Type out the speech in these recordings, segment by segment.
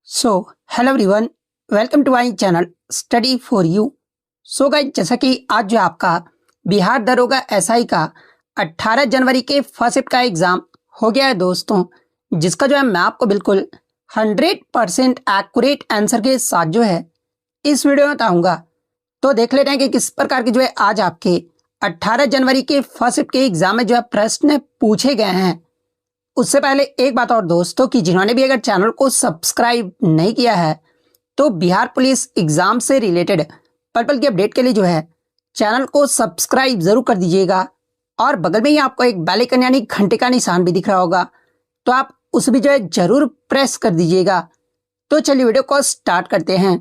So hello everyone, welcome to my channel study for you. So guys, जैसा कि आज जो आपका बिहार दरोगा एसआई का 18 जनवरी के फर्स्ट शिफ्ट का एग्ज़ाम हो गया है दोस्तों, जिसका जो है मैं आपको बिल्कुल 100% एक्यूरेट आंसर के साथ जो है इस वीडियो में बताऊंगा। तो देख लेते हैं कि किस प्रकार के जो है आज आपके 18 जनवरी के फर्स्ट शिफ्ट के एग्ज़ाम में जो है प्रश्न पूछे गए हैं। उससे पहले एक बात और दोस्तों, कि जिन्होंने भी अगर चैनल को सब्सक्राइब नहीं किया है तो बिहार पुलिस एग्जाम से रिलेटेड पल पल की अपडेट के लिए जो है चैनल को सब्सक्राइब जरूर कर दीजिएगा। और बगल में ही आपको एक बेल आइकन यानी घंटे का निशान भी दिख रहा होगा, तो आप उस भी जो है जरूर प्रेस कर दीजिएगा। तो चलिए वीडियो को स्टार्ट करते हैं।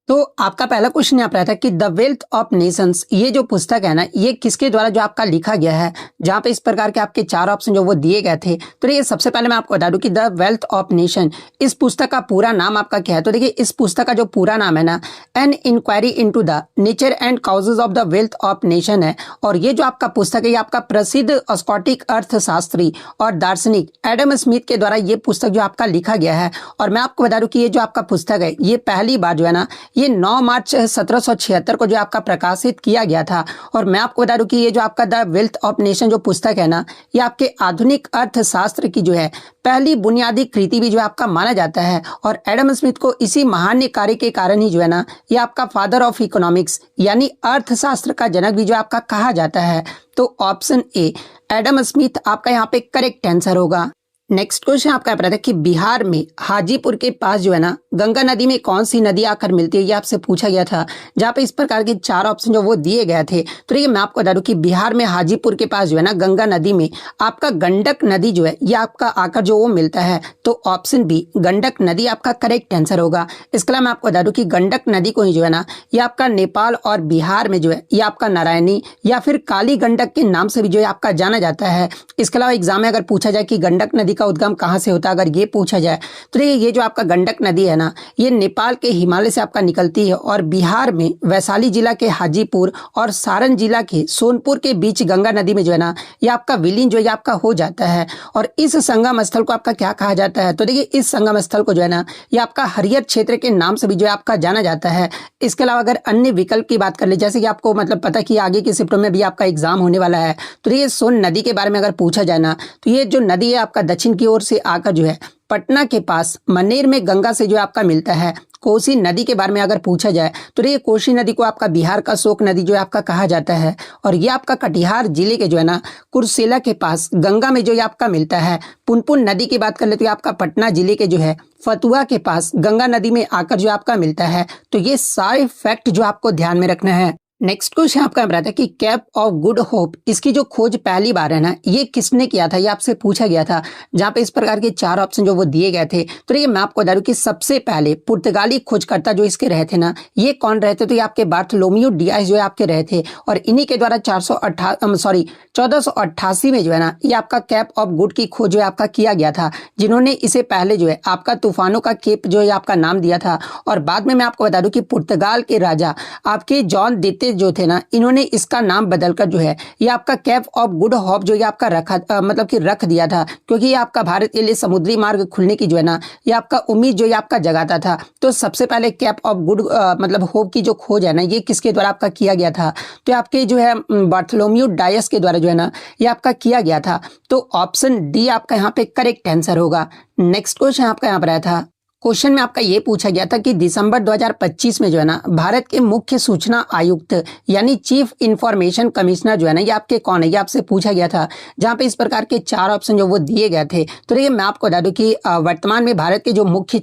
तो आपका पहला क्वेश्चन यहाँ पर आता है कि द वेल्थ ऑफ नेशंस, ये जो पुस्तक है ना, ये किसके द्वारा जो आपका लिखा गया है, जहाँ पे इस प्रकार के आपके 4 ऑप्शन जो वो दिए गए थे। तो देखिए, सबसे पहले मैं आपको बता दूं कि द वेल्थ ऑफ नेशन, इस पुस्तक का पूरा नाम आपका क्या है। तो देखिए, इस पुस्तक का जो पूरा नाम है ना, an inquiry into the nature and causes of the wealth of nation है। और ये जो आपका पुस्तक है, ये आपका प्रसिद्ध स्कॉटिक अर्थशास्त्री और दार्शनिक एडम स्मिथ के द्वारा ये पुस्तक जो आपका लिखा गया है। और मैं आपको बता दूं कि ये जो आपका पुस्तक है, ये पहली बार जो है ना, ये 9 मार्च 1776 को जो आपका प्रकाशित किया गया था। और मैं आपको बता दूं कि ये जो आपका द वेल्थ ऑफ नेशन जो पुस्तक है ना, ये आपके आधुनिक अर्थशास्त्र की जो है पहली बुनियादी कृति भी जो आपका माना जाता है। और एडम स्मिथ को इसी महान कार्य के कारण ही जो है ना, ये आपका फादर ऑफ इकोनॉमिक्स यानी अर्थशास्त्र का जनक भी जो आपका कहा जाता है। तो ऑप्शन ए एडम स्मिथ आपका यहाँ पे करेक्ट आंसर होगा। नेक्स्ट क्वेश्चन आपका पता था कि बिहार में हाजीपुर के पास जो है ना, गंगा नदी में कौन सी नदी आकर मिलती है, ये आपसे पूछा गया था। जहाँ पे इस प्रकार के 4 ऑप्शन जो वो दिए गए थे। तो ये मैं आपको बता दूं कि बिहार में हाजीपुर के पास जो है ना, गंगा नदी में आपका गंडक नदी जो है, ये आपका आकर जो वो मिलता है। तो ऑप्शन बी गंडक नदी आपका करेक्ट आंसर होगा। इसके अलावा मैं आपको बता दूं कि गंडक नदी को ही जो है ना, ये आपका नेपाल और बिहार में जो है ये आपका नारायणी या फिर काली गंडक के नाम से भी जो है आपका जाना जाता है। इसके अलावा एग्जाम में अगर पूछा जाए कि गंडक नदी का उद्गम कहां से होता है, अगर ये पूछा जाए तो देखिए, ये जो आपका गंडक नदी है ना, ये नेपाल के हिमालय से आपका निकलती है और बिहार में वैशाली जिला के हाजीपुर और सारण जिला के सोनपुर के बीच गंगा नदी में जो है ना, ये आपका विलीन जो है आपका हो जाता है। और इस संगम स्थल को आपका क्या कहा जाता है। तो देखिए, इस संगम स्थल को जो है ना, ये आपका हरियर क्षेत्र के नाम से भी जो है आपका जाना जाता है। इसके अलावा अगर अन्य विकल्प की बात कर ले, जैसे कि आपको मतलब पता कि आगे की शिफ्टों में भी आपका एग्जाम होने वाला है, तो ये सोन नदी के बारे में अगर पूछा जाए ना, तो ये जो नदी है आपका दक्षिण की ओर से आकर जो है पटना के पास मनेर में गंगा से जो आपका मिलता है। कोसी नदी के बारे में अगर पूछा जाए तो ये कोसी नदी को आपका बिहार का शोक नदी जो है आपका कहा जाता है। और ये आपका कटिहार जिले के जो है ना, कुर्सेला के पास गंगा में जो ये आपका मिलता है। पुनपुन नदी की बात कर ले तो आपका पटना जिले के जो है फतुहा के पास गंगा नदी में आकर जो आपका मिलता है। तो ये सारे फैक्ट जो आपको ध्यान में रखना है। नेक्स्ट क्वेश्चन आपका बताता है कि कैप ऑफ गुड होप, इसकी जो खोज पहली बार है ना, ये किसने किया था, ये आपसे पूछा गया था। जहाँ पे इस प्रकार के 4 ऑप्शन जो वो दिए गए थे। तो ये मैं आपको बता दूं कि सबसे पहले पुर्तगाली खोजकर्ता जो इसके रहे थे ना, ये कौन रहे थे। तो ये आपके बार्थोलोमियो डियाज जो है आपके रहे थे। और इन्हीं के द्वारा 1488 में जो है ना, ये आपका कैप ऑफ गुड की खोज जो है आपका किया गया था। जिन्होंने इसे पहले जो है आपका तूफानों का केप जो है आपका नाम दिया था। और बाद में मैं आपको बता दूं कि पुर्तगाल के राजा आपके जॉन द्वितीय जो थे ना, इन्होंने इसका नाम बदलकर जो है ये आपका कैप ऑफ गुड होप जो ये आपका मतलब कि रख दिया था। क्योंकि ये आपका भारत के लिए समुद्री मार्ग खुलने की जो है ना, ये आपका उम्मीद जो ये आपका जगाता था। तो सबसे पहले कैप ऑफ गुड मतलब होप की जो खोज है ना, ये किसके द्वारा आपका किया गया था। तो आपके जो है बार्थोलोमियो डायस के द्वारा जो है ना, ये आपका किया गया था। तो ऑप्शन डी आपका यहाँ पे करेक्ट आंसर होगा। नेक्स्ट क्वेश्चन आपका यहाँ पर आया था, क्वेश्चन में आपका ये पूछा गया था कि दिसंबर 2025 में जो है ना, भारत के मुख्य सूचना आयुक्त यानी चीफ इंफॉर्मेशन कमिश्नर जो है ना, ये आपके कौन है, ये आपसे पूछा गया था। जहां पे इस प्रकार के 4 ऑप्शन जो वो दिए गए थे। तो देखिए, मैं आपको बता दूं कि वर्तमान में भारत के जो मुख्य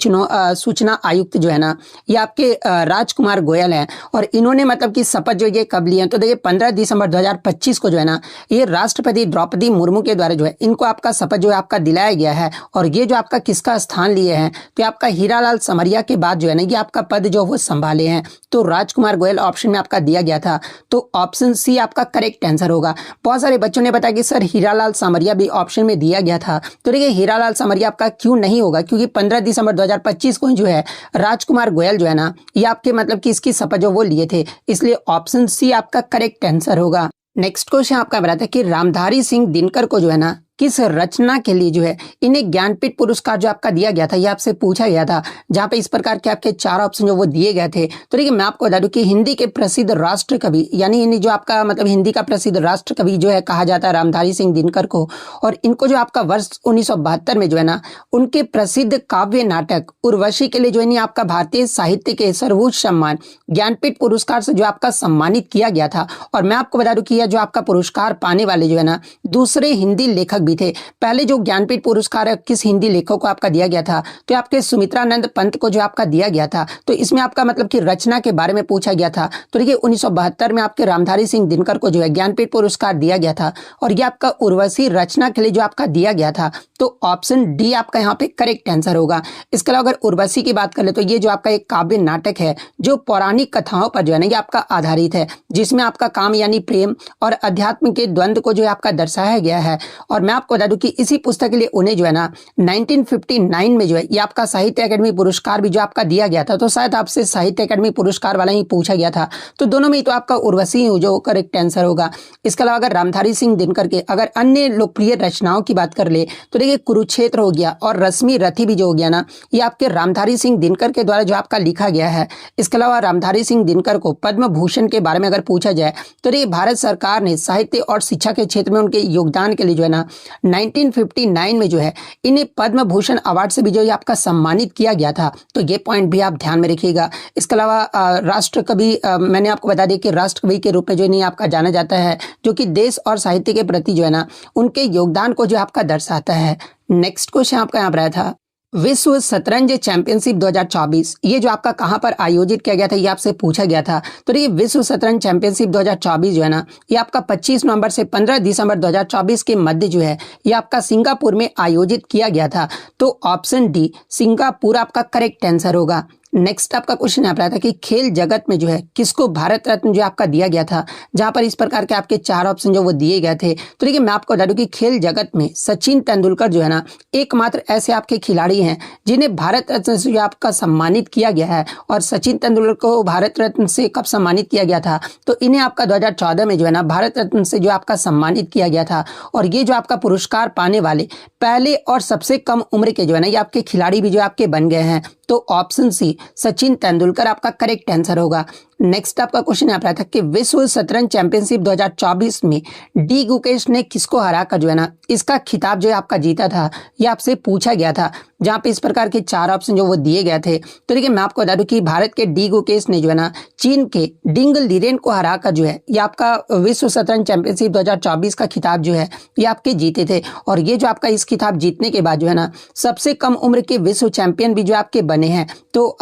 सूचना आयुक्त जो है ना, ये आपके राजकुमार गोयल हैं। और इन्होंने मतलब कि शपथ जो ये कब लिए हैं। तो देखिए, 15 दिसंबर 2025 को जो है ना, ये राष्ट्रपति द्रौपदी मुर्मू के द्वारा जो है इनको आपका शपथ जो है आपका दिलाया गया है। और ये जो आपका किसका स्थान लिए हैं, तो आपका हीरालाल समरिया के बाद जो है ना, ये आपका पद जो वो संभाले हैं। तो राजकुमार गोयल ऑप्शन में आपका दिया गया था। तो ऑप्शन सी आपका करेक्ट आंसर होगा। बहुत सारे बच्चों ने बताया कि सर हीरालाल समरिया भी ऑप्शन में दिया गया था। तो देखिए, हीरालाल समरिया आपका क्यों नहीं होगा, क्योंकि 15 दिसंबर 2025 को जो है राजकुमार गोयल जो है ना, ये आपके मतलब कि इसकी शपथ जो वो लिए थे। इसलिए ऑप्शन सी आपका करेक्ट आंसर होगा। नेक्स्ट क्वेश्चन आपका बताता है कि रामधारी सिंह दिनकर को जो है ना, किस रचना के लिए जो है इन्हें ज्ञानपीठ पुरस्कार जो आपका दिया गया था, ये आपसे पूछा गया था, जहां पे इस प्रकार के आपके 4 ऑप्शन जो वो दिए गए थे। तो देखिए मैं आपको बता दूं कि हिंदी के प्रसिद्ध राष्ट्र कवि, यानी इन्हें जो आपका मतलब हिंदी का प्रसिद्ध राष्ट्र कवि जो है कहा जाता है रामधारी सिंह दिनकर को, और इनको जो आपका वर्ष 1972 में जो है ना उनके प्रसिद्ध काव्य नाटक उर्वशी के लिए जो है आपका भारतीय साहित्य के सर्वोच्च सम्मान ज्ञानपीठ पुरस्कार से जो आपका सम्मानित किया गया था। और मैं आपको बता दूं कि यह जो आपका पुरस्कार पाने वाले जो है ना दूसरे हिंदी लेखक भी थे। पहले जो ज्ञानपीठ पुरस्कार किस हिंदी लेखक को आपका दिया गया था, तो आपके सुमित्रानंद पंत को जो आपका दिया गया था। तो इसमें आपका मतलब कि रचना के बारे में पूछा गया था। तो देखिए 1972 में आपके रामधारी सिंह दिनकर को जो है ज्ञानपीठ पुरस्कार दिया गया था, और ये आपका उर्वशी रचना के लिए जो आपका दिया गया था। तो ऑप्शन डी आपका यहाँ पे करेक्ट आंसर होगा। इसके अलावा अगर उर्वशी की बात कर ले तो ये जो आपका एक काव्य नाटक है जो पौराणिक कथाओं पर जो है ना ये आपका आधारित है, जिसमें आपका काम यानी प्रेम और अध्यात्म के द्वंद्व को जो है आपका दर्शाया गया है। और मैं आपको बता दूं कि इसी पुस्तक के लिए उन्हें जो है ना 1959 में जो है ये आपका साहित्य अकादमी पुरस्कार भी जो आपका दिया गया था। तो शायद आपसे साहित्य अकादमी पुरस्कार वाला ही पूछा गया था, तो दोनों में तो आपका उर्वशी जो करेक्ट आंसर होगा। इसके अलावा अगर रामधारी सिंह दिनकर के अगर अन्य लोकप्रिय रचनाओं की बात कर ले तो देखिए कुरुक्षेत्र हो गया और रश्मि रथी भी जो हो गया ना ये आपके रामधारी सिंह दिनकर के द्वारा जो आपका लिखा गया है। इसके अलावा रामधारी सिंह दिनकर को पद्म भूषण के बारे में अगर पूछा जाए तो ये भारत सरकार ने साहित्य और शिक्षा के क्षेत्र में उनके योगदान के लिए जो है ना 1959 में जो है इन्हें पद्म भूषण अवार्ड से भी जो है आपका सम्मानित किया गया था। तो ये पॉइंट भी आप ध्यान में रखिएगा। इसके अलावा राष्ट्र कवि मैंने आपको बता दिया कि राष्ट्र कवि के रूप में जो इन्हें आपका जाना जाता है, जो कि देश और साहित्य के प्रति जो है ना उनके योगदान को जो आपका दर्शाता है। नेक्स्ट क्वेश्चन आपका यहाँ पर आया था, विश्व शतरंज चैंपियनशिप 2024 ये जो आपका कहां पर आयोजित किया गया था, ये आपसे पूछा गया था। तो ये विश्व शतरंज चैंपियनशिप 2024 जो है ना ये आपका 25 नवंबर से 15 दिसंबर 2024 के मध्य जो है ये आपका सिंगापुर में आयोजित किया गया था। तो ऑप्शन डी सिंगापुर आपका करेक्ट आंसर होगा। नेक्स्ट आपका क्वेश्चन यहाँ पर आता है कि खेल जगत में जो है किसको भारत रत्न जो आपका दिया गया था, जहां पर इस प्रकार के आपके 4 ऑप्शन जो वो दिए गए थे। तो देखिए मैं आपको बता दूं कि खेल जगत में सचिन तेंदुलकर जो है ना एकमात्र ऐसे आपके खिलाड़ी हैं जिन्हें भारत रत्न से जो आपका सम्मानित किया गया है। और सचिन तेंदुलकर को भारत रत्न से कब सम्मानित किया गया था, तो इन्हें आपका 2014 में जो है ना भारत रत्न से जो आपका सम्मानित किया गया था। और ये जो आपका पुरस्कार पाने वाले पहले और सबसे कम उम्र के जो है ना ये आपके खिलाड़ी भी जो आपके बन गए हैं। तो ऑप्शन सी सचिन तेंदुलकर आपका करेक्ट आंसर होगा। नेक्स्ट आपका क्वेश्चन यहाँ पर आता है कि विश्व शतरंज चैंपियनशिप 2024 में डी गुकेश ने किसको हराकर जो है ना इसका खिताब जो है आपका जीता था, ये आपसे पूछा गया था, जहां पे इस प्रकार के 4 ऑप्शन जो वो दिए गए थे। तो देखिए मैं आपको बता दूं कि भारत के डी गुकेश ने जो है ना चीन के डिंग लीरेन को हराकर जो है ये आपका विश्व शतरंज चैंपियनशिप 2024 का खिताब जो है ये आपके जीते थे। और ये जो आपका इस खिताब जीतने के बाद जो है ना सबसे कम उम्र के विश्व चैंपियन भी जो आपके बने हैं। तो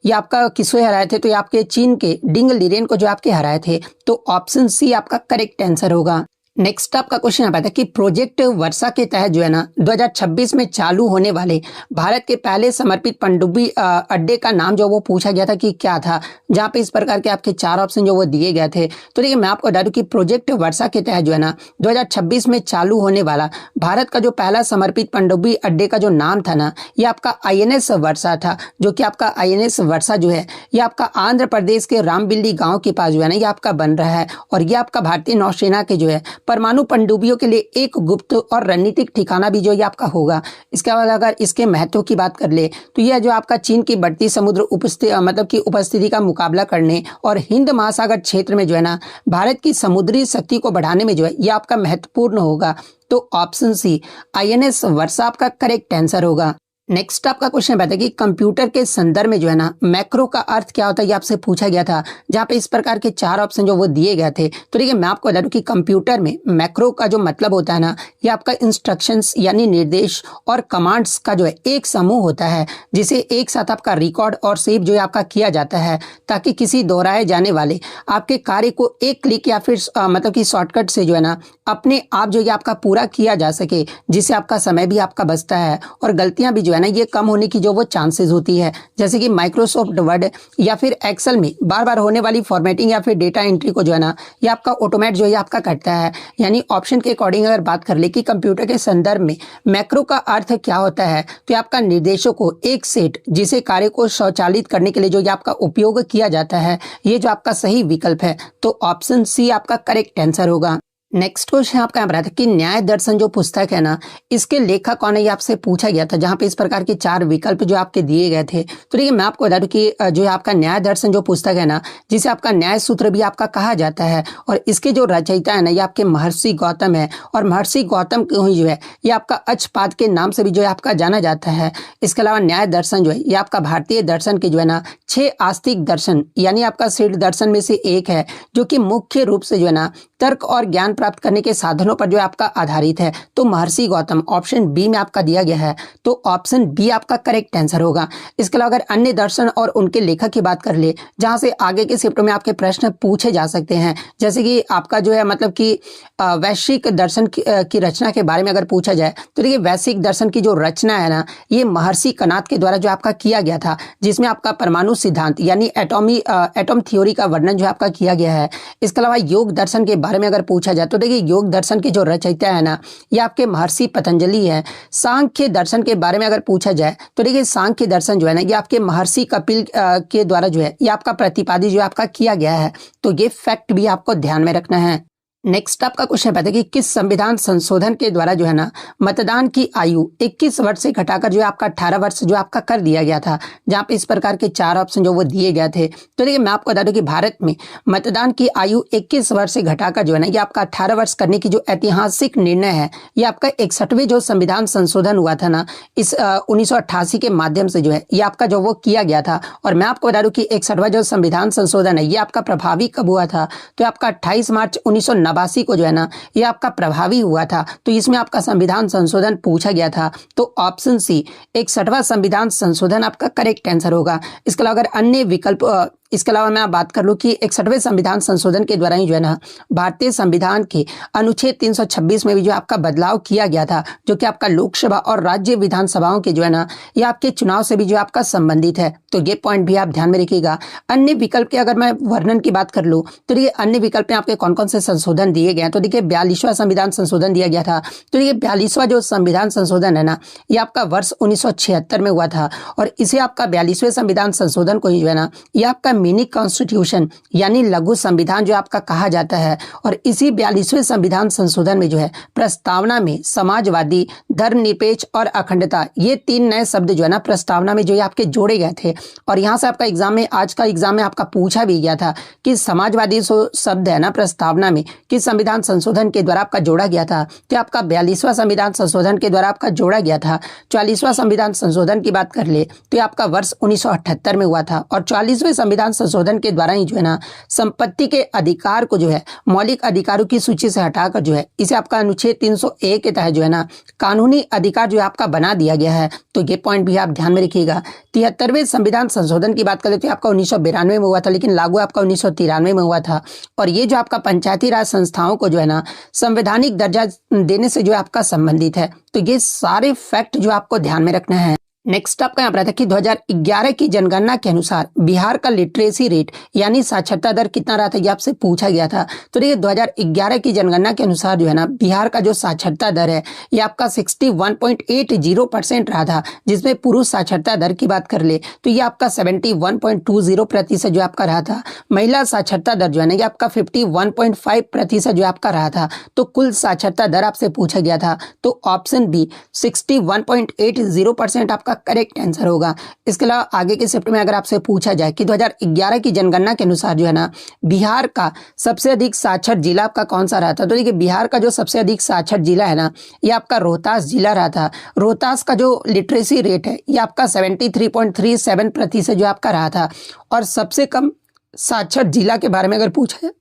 ये आपका किसको हराए थे, तो ये आपके चीन के डिंग लीरेन को जो आपके हराए थे। तो ऑप्शन सी आपका करेक्ट आंसर होगा। नेक्स्ट आपका क्वेश्चन आता है कि प्रोजेक्ट वर्षा के तहत जो है ना 2026 में चालू होने वाले भारत के पहले समर्पित पनडुब्बी अड्डे का नाम जो वो पूछा गया था कि क्या था, जहां पे इस प्रकार के आपके 4 ऑप्शन जो वो दिए गए थे। तो देखिए मैं आपको बता दूं कि प्रोजेक्ट वर्षा के तहत जो है ना 2026 में चालू होने वाला भारत का जो पहला समर्पित पनडुब्बी अड्डे का जो नाम था ना ये आपका INS वर्षा था, जो कि आपका INS वर्षा जो है ये आपका आंध्र प्रदेश के रामबिल्ली गाँव के पास जो है ना ये आपका बन रहा है। और ये आपका भारतीय नौसेना के जो है परमाणु पनडुब्बियों के लिए एक गुप्त और रणनीतिक ठिकाना भी जो ये आपका होगा। इसके बाद अगर इसके महत्व की बात कर ले तो यह जो आपका चीन की बढ़ती समुद्र उपस्थिति का मुकाबला करने और हिंद महासागर क्षेत्र में जो है ना भारत की समुद्री शक्ति को बढ़ाने में जो है यह आपका महत्वपूर्ण होगा। तो ऑप्शन सी INS वर्षा आपका करेक्ट आंसर होगा। नेक्स्ट आपका क्वेश्चन बताया कि कंप्यूटर के संदर्भ में जो है ना मैक्रो का अर्थ क्या होता है, ये आपसे पूछा गया था, जहां पे इस प्रकार के 4 ऑप्शन जो वो दिए गए थे। तो देखिए मैं आपको बता दूं कि कंप्यूटर में मैक्रो का जो मतलब होता है ना ये आपका इंस्ट्रक्शंस यानी निर्देश और कमांड्स का जो है एक समूह होता है, जिसे एक साथ आपका रिकॉर्ड और सेव जो है आपका किया जाता है, ताकि किसी दोहराए जाने वाले आपके कार्य को एक क्लिक या फिर मतलब कि शॉर्टकट से जो है ना अपने आप जो है आपका पूरा किया जा सके, जिससे आपका समय भी आपका बचता है और गलतियां भी जो है ना ये कम होने की जो वो चांसेस होती है। जैसे कि माइक्रोसॉफ्ट वर्ड या फिर एक्सेल में बार बार होने वाली फॉर्मेटिंग या फिर डेटा एंट्री को जो है ना ये आपका ऑटोमेट जो है आपका करता है। यानी ऑप्शन के अकॉर्डिंग अगर बात कर ले कि कंप्यूटर के संदर्भ में मैक्रो का अर्थ क्या होता है, तो आपका निर्देशों को एक सेट जिसे कार्य को स्वचालित करने के लिए जो आपका उपयोग किया जाता है, ये जो आपका सही विकल्प है। तो ऑप्शन सी आपका करेक्ट आंसर होगा। नेक्स्ट क्वेश्चन आपका यहाँ पर आता है कि न्याय दर्शन जो पुस्तक है ना, इसके लेखक कौन है, ये आपसे पूछा गया था, जहां पे इस प्रकार के 4 विकल्प जो आपके दिए गए थे। तो देखिए मैं आपको बता दूं कि जो आपका न्याय दर्शन जो पुस्तक है ना, जिसे आपका न्याय सूत्र भी आपका कहा जाता है, और इसके जो रचयिता है ना, ये आपके महर्षि गौतम है। और महर्षि गौतम को ही जो है ये आपका अक्षपाद के नाम से भी जो है आपका जाना जाता है। इसके अलावा न्याय दर्शन जो है ये आपका भारतीय दर्शन के जो है ना 6 आस्तिक दर्शन यानी आपका शीर्ष दर्शन में से एक है, जो कि मुख्य रूप से जो है ना तर्क और ज्ञान प्राप्त करने के साधनों पर जो आपका आधारित है। तो महर्षि गौतम ऑप्शन बी में आपका दिया गया है, तो ऑप्शन बी आपका करेक्ट आंसर होगा। इसके अलावा अगर अन्य दर्शन और उनके लेखक की बात कर ले, जहां से आगे के शिफ्ट में आपके प्रश्न पूछे जा सकते हैं, जैसे कि आपका जो है मतलब कि वैश्विक दर्शन की रचना के बारे में अगर पूछा जाए, तो देखिए वैश्विक दर्शन की जो रचना है ना, ये महर्षि कणाद के द्वारा जो आपका किया गया था, जिसमें आपका परमाणु सिद्धांत यानी एटॉम थ्योरी का वर्णन जो आपका किया गया है। इसके अलावा योग दर्शन के बारे में अगर पूछा जाए, तो देखिए योग दर्शन के जो रचयिता है ना, ये आपके महर्षि पतंजलि है। सांख्य दर्शन के बारे में अगर पूछा जाए, तो देखिए सांख्य दर्शन जो है ना, ये आपके महर्षि कपिल के द्वारा जो है ये आपका प्रतिपादित जो आपका किया गया है। तो ये फैक्ट भी आपको ध्यान में रखना है। नेक्स्ट आपका क्वेश्चन है कि किस संविधान संशोधन के द्वारा जो है ना मतदान की आयु 21 वर्ष से घटाकर जो है आपका 18 वर्ष जो आपका कर दिया गया था, जहां पे इस प्रकार के 4 ऑप्शन जो वो दिए गए थे। तो देखिए मैं आपको बता दूं कि भारत में मतदान की आयु 21 वर्ष से घटाकर जो है ना ये आपका 18 वर्ष करने की जो ऐतिहासिक निर्णय है, ये आपका 61वें जो संविधान संशोधन हुआ था ना, इस 1988 के माध्यम से जो है ये आपका जो वो किया गया था। और मैं आपको बता दूं कि 61वां जो संविधान संशोधन है ये आपका प्रभावी कब हुआ था, तो आपका 28 मार्च 1989 को जो है ना ये आपका प्रभावी हुआ था। तो इसमें आपका संविधान संशोधन पूछा गया था, तो ऑप्शन सी 61वां संविधान संशोधन आपका करेक्ट आंसर होगा। इसके अलावा अगर अन्य विकल्प इसके अलावा मैं बात कर लूं कि 61वें संविधान संशोधन के द्वारा ही जो है ना भारतीय संविधान के अनुच्छेद 326 में भी जो आपका बदलाव किया गया था, जो कि आपका लोकसभा और राज्य विधानसभाओं के जो है ना ये आपके चुनाव से भी जो आपका संबंधित है। तो ये पॉइंट भी आप ध्यान में रखिएगा। अन्य विकल्प के अगर मैं वर्णन की बात कर लूं, तो देखिए अन्य विकल्प में आपके कौन कौन से संशोधन दिए गए हैं। तो देखिए 42वां संविधान संशोधन दिया गया था। तो देखिए 42वां जो संविधान संशोधन है ना, ये आपका वर्ष 1976 में हुआ था, और इसे आपका 42वें संविधान संशोधन को ही जो है ना ये आपका मिनी कॉन्स्टिट्यूशन यानी लघु संविधान जो आपका कहा जाता है। और इसी 42वें संविधान संशोधन में जो है प्रस्तावना में समाजवादी, धर्मनिरपेक्ष और अखंडता, ये 3 नए शब्द जो है ना प्रस्तावना में जो है आपके जोड़े गए थे। और यहाँ से आपका एग्जाम में, आज का एग्जाम में आपका पूछा भी गया था कि समाजवादी शब्द है ना प्रस्तावना में किस संविधान संशोधन के द्वारा आपका जोड़ा गया था। तो आपका 42वां संविधान संशोधन के द्वारा आपका जोड़ा गया था। 44वां संविधान संशोधन की बात कर ले, तो आपका वर्ष 1978 में हुआ था। और 44वें संविधान संशोधन के द्वारा ही जो है ना संपत्ति के अधिकार को जो है मौलिक अधिकारों की सूची से हटाकर जो है इसे आपका अनुच्छेद 301 के तहत जो है ना कानूनी अधिकार जो है आपका बना दिया गया है। तो ये पॉइंट भी आप ध्यान में रखिएगा। 73वें संविधान संशोधन की बात करें तो आपका 1992 में हुआ था, लेकिन लागू आपका 1993 में हुआ था। और ये जो आपका पंचायती राज संस्थाओं को जो है ना संवैधानिक दर्जा देने से जो है आपका संबंधित है। तो ये सारे फैक्ट जो आपको ध्यान में रखना है। नेक्स्ट आपका यहाँ पर आता है कि 2011 की जनगणना के अनुसार बिहार का लिटरेसी रेट यानी साक्षरता दर कितना रहा था, ये आपसे पूछा गया था। तो देखिए 2011 की जनगणना के अनुसार जो है ना बिहार का जो साक्षरता दर है ये आपका 61.80% रहा था, जिसमें पुरुष साक्षरता दर की बात कर ले तो ये आपका 71.20% जो आपका रहा था। महिला साक्षरता दर जो है ना ये आपका 51.5% जो आपका रहा था। तो कुल साक्षरता दर आपसे पूछा गया था, तो ऑप्शन बी 61.80% आपका करेक्ट आंसर होगा। इसके अलावा आगे के शिफ्ट में अगर आपसे पूछा जाए कि 2011 की जनगणना के अनुसार जो है ना बिहार का सबसे अधिक साक्षर जिला आपका कौन सा रहा था, तो देखिए बिहार का जो सबसे अधिक साक्षर जिला है ना ये आपका रोहतास जिला रहा था। रोहतास का जो लिटरेसी रेट है ये आपका 73.37% जो आपका रहा था। और सबसे कम साक्षर जिला के बारे में अगर पूछा जाए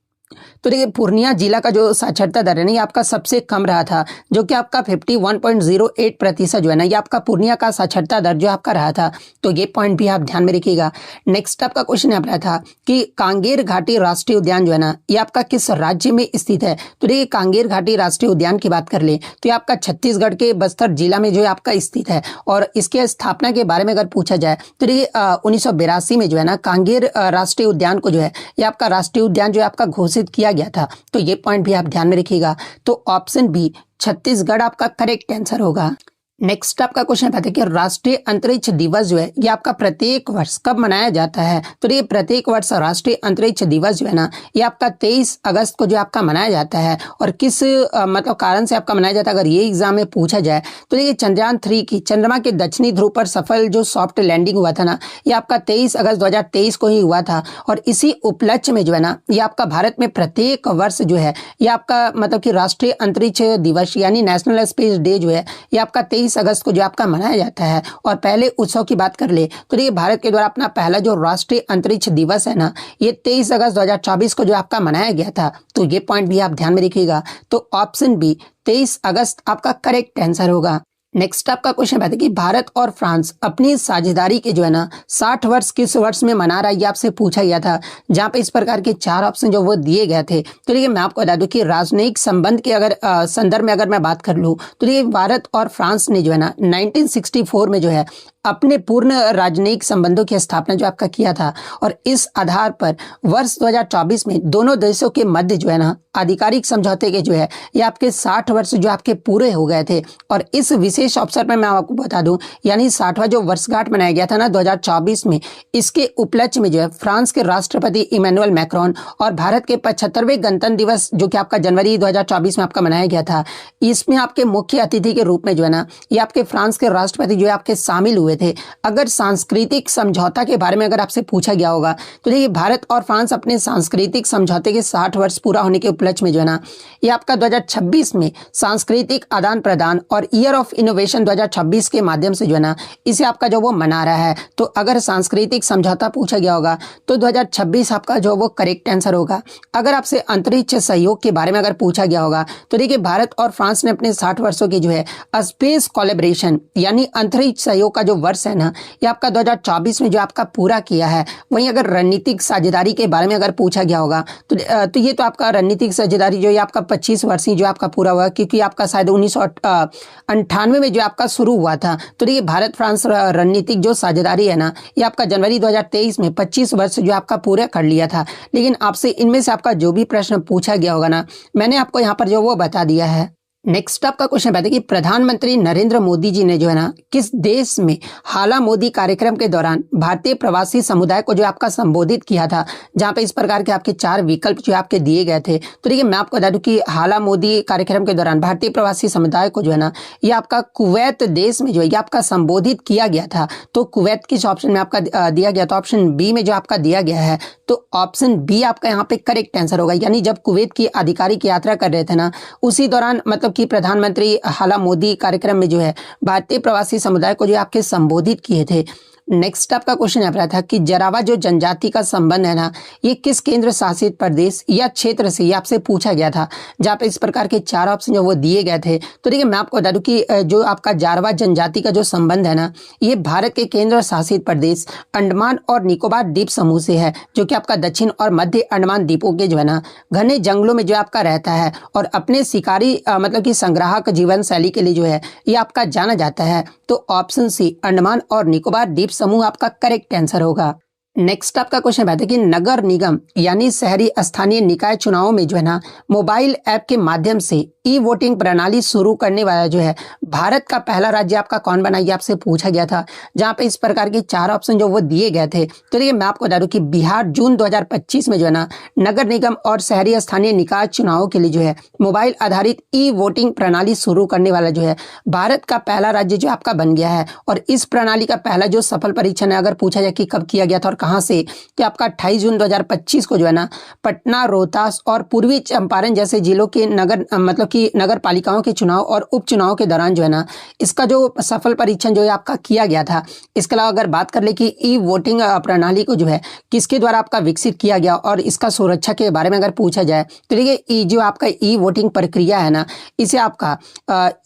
तो देखिए पूर्णिया जिला का जो साक्षरता दर है ना ये आपका सबसे कम रहा था, जो कि आपका 51.08% जो है ना ये आपका पूर्णिया का साक्षरता दर जो आपका रहा था। तो ये पॉइंट भी आप ध्यान में रखिएगा। नेक्स्ट आपका क्वेश्चन यहाँ पर था कि कांगेर घाटी राष्ट्रीय उद्यान जो है ना ये आपका किस राज्य में स्थित है। तो देखिए कांगेर घाटी राष्ट्रीय उद्यान की बात कर ले तो ये आपका छत्तीसगढ़ के बस्तर जिला में जो है आपका स्थित है। और इसके स्थापना के बारे में अगर पूछा जाए तो देखिए 1982 में जो है ना कांगेर राष्ट्रीय उद्यान को जो है ये आपका राष्ट्रीय उद्यान जो है आपका घोषित किया गया था। तो ये पॉइंट भी आप ध्यान में रखिएगा। तो ऑप्शन बी छत्तीसगढ़ आपका करेक्ट आंसर होगा। नेक्स्ट आपका क्वेश्चन आता है कि राष्ट्रीय अंतरिक्ष दिवस जो है ये आपका प्रत्येक वर्ष कब मनाया जाता है। तो ये प्रत्येक वर्ष राष्ट्रीय अंतरिक्ष दिवस जो है ना ये आपका 23 अगस्त को जो आपका मनाया जाता है। और किस मतलब कारण से आपका मनाया जाता है, अगर ये एग्जाम में पूछा जाए तो ये चंद्रयान 3 की चंद्रमा के दक्षिणी ध्रुव पर सफल जो सॉफ्ट लैंडिंग हुआ था ना ये आपका 23 अगस्त 2023 को ही हुआ था। और इसी उपलक्ष्य में जो है ना ये आपका भारत में प्रत्येक वर्ष जो है ये आपका मतलब कि राष्ट्रीय अंतरिक्ष दिवस यानी नेशनल स्पेस डे जो है ये आपका 23 अगस्त को जो आपका मनाया जाता है। और पहले उत्सव की बात कर ले तो ये भारत के द्वारा अपना पहला जो राष्ट्रीय अंतरिक्ष दिवस है ना ये 23 अगस्त 2024 को जो आपका मनाया गया था। तो ये पॉइंट भी आप ध्यान में रखिएगा। तो ऑप्शन बी 23 अगस्त आपका करेक्ट आंसर होगा। नेक्स्ट आपका क्वेश्चन है कि भारत और फ्रांस अपनी साझेदारी के जो है ना 60 वर्ष किस वर्ष में मना रहा है, ये आपसे पूछा गया था। जहां पे इस प्रकार के 4 ऑप्शन जो वो दिए गए थे। तो देखिए मैं आपको बता दूं कि राजनयिक संबंध के अगर संदर्भ में अगर मैं बात कर लूं तो देखिए भारत और फ्रांस ने जो है ना 1964 में जो है अपने पूर्ण राजनयिक संबंधों की स्थापना जो आपका किया था। और इस आधार पर वर्ष 2024 में दोनों देशों के मध्य जो है ना आधिकारिक समझौते के जो है ये आपके 60 वर्ष जो आपके पूरे हो गए थे। और इस विशेष अवसर पर मैं आपको बता दूं यानी 60वां जो वर्षगांठ मनाया गया था ना 2024 में, इसके उपलक्ष्य में जो है फ्रांस के राष्ट्रपति इमैनुअल मैक्रोन और भारत के 75वें गणतंत्र दिवस जो कि आपका जनवरी 2024 में आपका मनाया गया था, इसमें आपके मुख्य अतिथि के रूप में जो है ना ये आपके फ्रांस के राष्ट्रपति जो है आपके शामिल हुए थे। अगर सांस्कृतिक समझौता के बारे में अगर आपसे पूछा गया होगा तो देखिए भारत और फ्रांस अपने सांस्कृतिक समझौते के 60 वर्ष पूरा होने के उपलक्ष्य में जो है ना ये आपका 2026 में सांस्कृतिक आदान प्रदान और ईयर ऑफ इनोवेशन 2026 के माध्यम से जो है ना इसे आपका जो वो मना रहा है। तो अगर सांस्कृतिक समझौता पूछा गया होगा तो 2026 आपका जो वो करेक्ट आंसर होगा। अगर आपसे अंतरिक्ष सहयोग के बारे में अगर पूछा गया होगा तो देखिए भारत और फ्रांस ने अपने 60 वर्षों की जो है स्पेस कोलैबोरेशन यानी अंतरिक्ष सहयोग का जो वर्ष है ना ये आपका 2024 में जो आपका पूरा किया है। वहीं अगर रणनीतिक साझेदारी के बारे में अगर पूछा गया होगा तो ये तो आपका रणनीतिक साझेदारी जो है आपका 25 वर्षीय जो आपका पूरा हुआ, क्योंकि आपका शायद 1998 में जो आपका शुरू हुआ था। तो ये भारत फ्रांस रणनीतिक जो साझेदारी है ना ये आपका जनवरी 2023 में 25 वर्ष जो आपका पूरा कर लिया था। लेकिन आपसे इनमें से आपका जो भी प्रश्न पूछा गया होगा ना मैंने आपको यहाँ पर जो वो बता दिया है। नेक्स्ट आपका क्वेश्चन है कि प्रधानमंत्री नरेंद्र मोदी जी ने जो है ना किस देश में हाला मोदी कार्यक्रम के दौरान भारतीय प्रवासी समुदाय को जो आपका संबोधित किया था, जहां पे इस प्रकार के आपके 4 विकल्प जो आपके दिए गए थे। तो देखिए मैं आपको बता दूं कि हाला मोदी कार्यक्रम के दौरान भारतीय प्रवासी समुदाय को जो है ना ये आपका कुवैत देश में जो है आपका संबोधित किया गया था। तो कुवैत किस ऑप्शन में आपका दिया गया, तो ऑप्शन बी में जो आपका दिया गया है। तो ऑप्शन बी आपका यहाँ पे करेक्ट आंसर होगा। यानी जब कुवैत की आधिकारिक यात्रा कर रहे थे ना उसी दौरान मतलब कि प्रधानमंत्री हाला मोदी कार्यक्रम में जो है भारतीय प्रवासी समुदाय को जो आपके संबोधित किए थे। नेक्स्ट आपका क्वेश्चन आ रहा था कि जरावा जो जनजाति का संबंध है ना ये किस केंद्र शासित प्रदेश या क्षेत्र से ये आपसे पूछा गया था, जहाँ पे इस प्रकार के 4 ऑप्शन जो वो दिए गए थे। तो देखिए मैं आपको बता दूं कि जो आपका जारवा जनजाति का जो संबंध है ना ये भारत के केंद्र शासित प्रदेश अंडमान और निकोबार द्वीप समूह से है, जो कि आपका दक्षिण और मध्य अंडमान द्वीपों के जो है ना घने जंगलों में जो आपका रहता है और अपने शिकारी मतलब कि संग्राहक जीवन शैली के लिए जो है ये आपका जाना जाता है। तो ऑप्शन सी अंडमान और निकोबार द्वीप समूह आपका करेक्ट आंसर होगा। नेक्स्ट आपका क्वेश्चन है कि नगर निगम यानी शहरी स्थानीय निकाय चुनावों में जो है ना मोबाइल ऐप के माध्यम से ई वोटिंग प्रणाली शुरू करने वाला जो है भारत का पहला राज्य आपका कौन बना, ये आपसे पूछा गया था। जहां पे इस प्रकार के 4 ऑप्शन जो वो दिए गए थे। तो देखिए मैं आपको बता दूं कि बिहार जून 2025 में जो है ना नगर निगम और शहरी स्थानीय निकाय चुनावों के लिए जो है मोबाइल आधारित ई वोटिंग प्रणाली शुरू करने वाला जो है भारत का पहला राज्य जो आपका बन गया है। और इस प्रणाली का पहला जो सफल परीक्षण है अगर पूछा जाए कि कब किया गया था और कहां से, कि आपका 28 जून 2025 को जो है ना पटना, रोहतास और पूर्वी चंपारण जैसे जिलों के नगर मतलब कि नगर पालिकाओं के चुनाव और उपचुनाव के दौरान जो है ना इसका जो सफल परीक्षण जो है आपका किया गया था। इसके अलावा अगर बात कर ले कि ई वोटिंग प्रणाली को जो है किसके द्वारा आपका विकसित किया गया और इसका सुरक्षा के बारे में अगर पूछा जाए तो देखिए जो आपका ई वोटिंग प्रक्रिया है ना इसे आपका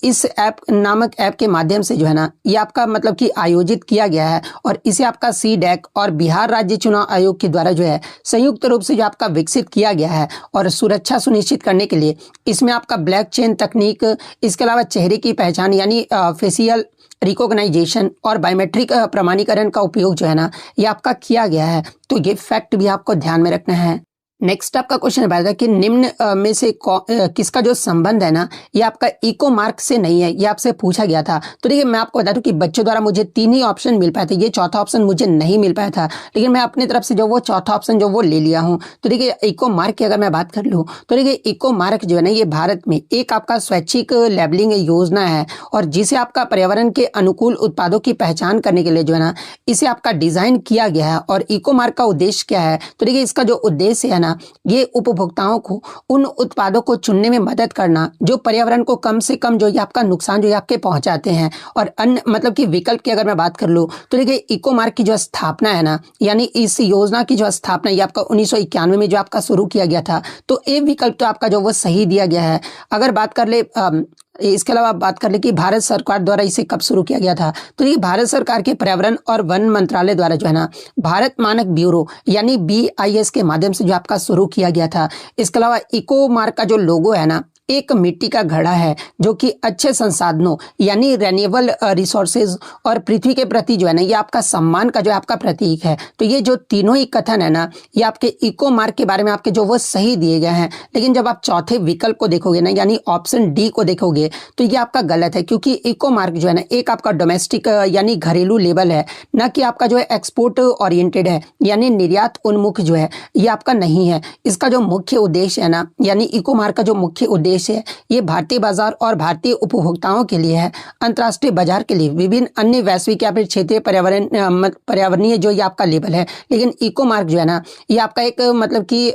इस ऐप नामक ऐप के माध्यम से जो है ना ये आपका मतलब कि आयोजित किया गया है। और इसे आपका CDAC और बिहार राज्य चुनाव आयोग के द्वारा जो है संयुक्त रूप से जो आपका विकसित किया गया है। और सुरक्षा सुनिश्चित करने के लिए इसमें आपका ब्लॉकचेन तकनीक, इसके अलावा चेहरे की पहचान यानी फेशियल रिकॉग्नाइजेशन और बायोमेट्रिक प्रमाणीकरण का उपयोग जो है ना ये आपका किया गया है। तो ये फैक्ट भी आपको ध्यान में रखना है। नेक्स्ट आपका क्वेश्चन बताया था कि निम्न में से किसका जो संबंध है ना ये आपका इको मार्क से नहीं है, ये आपसे पूछा गया था। तो देखिए मैं आपको बता दूं कि बच्चों द्वारा मुझे 3 ही ऑप्शन मिल पाए थे, ये चौथा ऑप्शन मुझे नहीं मिल पाया था, लेकिन मैं अपनी तरफ से जो वो चौथा ऑप्शन जो वो ले लिया हूँ। तो देखिए इको मार्क की अगर मैं बात कर लूँ तो देखिए इको मार्क जो है ना ये भारत में एक आपका स्वैच्छिक लेबलिंग योजना है, और जिसे आपका पर्यावरण के अनुकूल उत्पादों की पहचान करने के लिए जो है ना इसे आपका डिजाइन किया गया है। और इको मार्क का उद्देश्य क्या है, तो देखिए इसका जो उद्देश्य है ना ये उपभोक्ताओं को उन उत्पादों को चुनने में मदद करना जो पर्यावरण को कम से कम जो ये आपका नुकसान जो ये आपके पहुंचाते हैं। और अन्य मतलब कि विकल्प की अगर मैं बात कर लूँ तो देखिए इको मार्क की जो स्थापना है ना, यानी इस योजना की जो स्थापना ये आपका 1991 में जो आपका शुरू किया गया था, तो ये विकल्प तो आपका जो वो सही दिया गया है। अगर बात कर ले इसके अलावा बात कर ले कि भारत सरकार द्वारा इसे कब शुरू किया गया था, तो ये भारत सरकार के पर्यावरण और वन मंत्रालय द्वारा जो है ना भारत मानक ब्यूरो यानी BIS के माध्यम से जो आपका शुरू किया गया था। इसके अलावा इको मार्क का जो लोगो है ना एक मिट्टी का घड़ा है जो कि अच्छे संसाधनों यानी रेन्यूएबल रिसोर्सेज और पृथ्वी के प्रति जो है ना ये आपका सम्मान का जो है आपका प्रतीक है। तो ये जो तीनों ही कथन है ना ये आपके इको मार्क के बारे में आपके जो वो सही दिए गए हैं, लेकिन जब आप चौथे विकल्प को देखोगे ना यानी ऑप्शन डी को देखोगे तो ये आपका गलत है, क्योंकि इको मार्क जो है ना एक आपका डोमेस्टिक यानी घरेलू लेबल है, न कि आपका जो है एक्सपोर्ट ओरिएंटेड है यानी निर्यात उन्मुख जो है ये आपका नहीं है। इसका जो मुख्य उद्देश्य है ना यानी इको मार्क का जो मुख्य उद्देश्य है ये भारतीय बाजार और भारतीय उपभोक्ताओं के लिए है, अंतर्राष्ट्रीय बाजार के लिए विभिन्न अन्य वैश्विक या फिर क्षेत्रीय पर्यावरणीय जो ये आपका लेबल है। लेकिन इको मार्क जो है ना ये आपका एक मतलब कि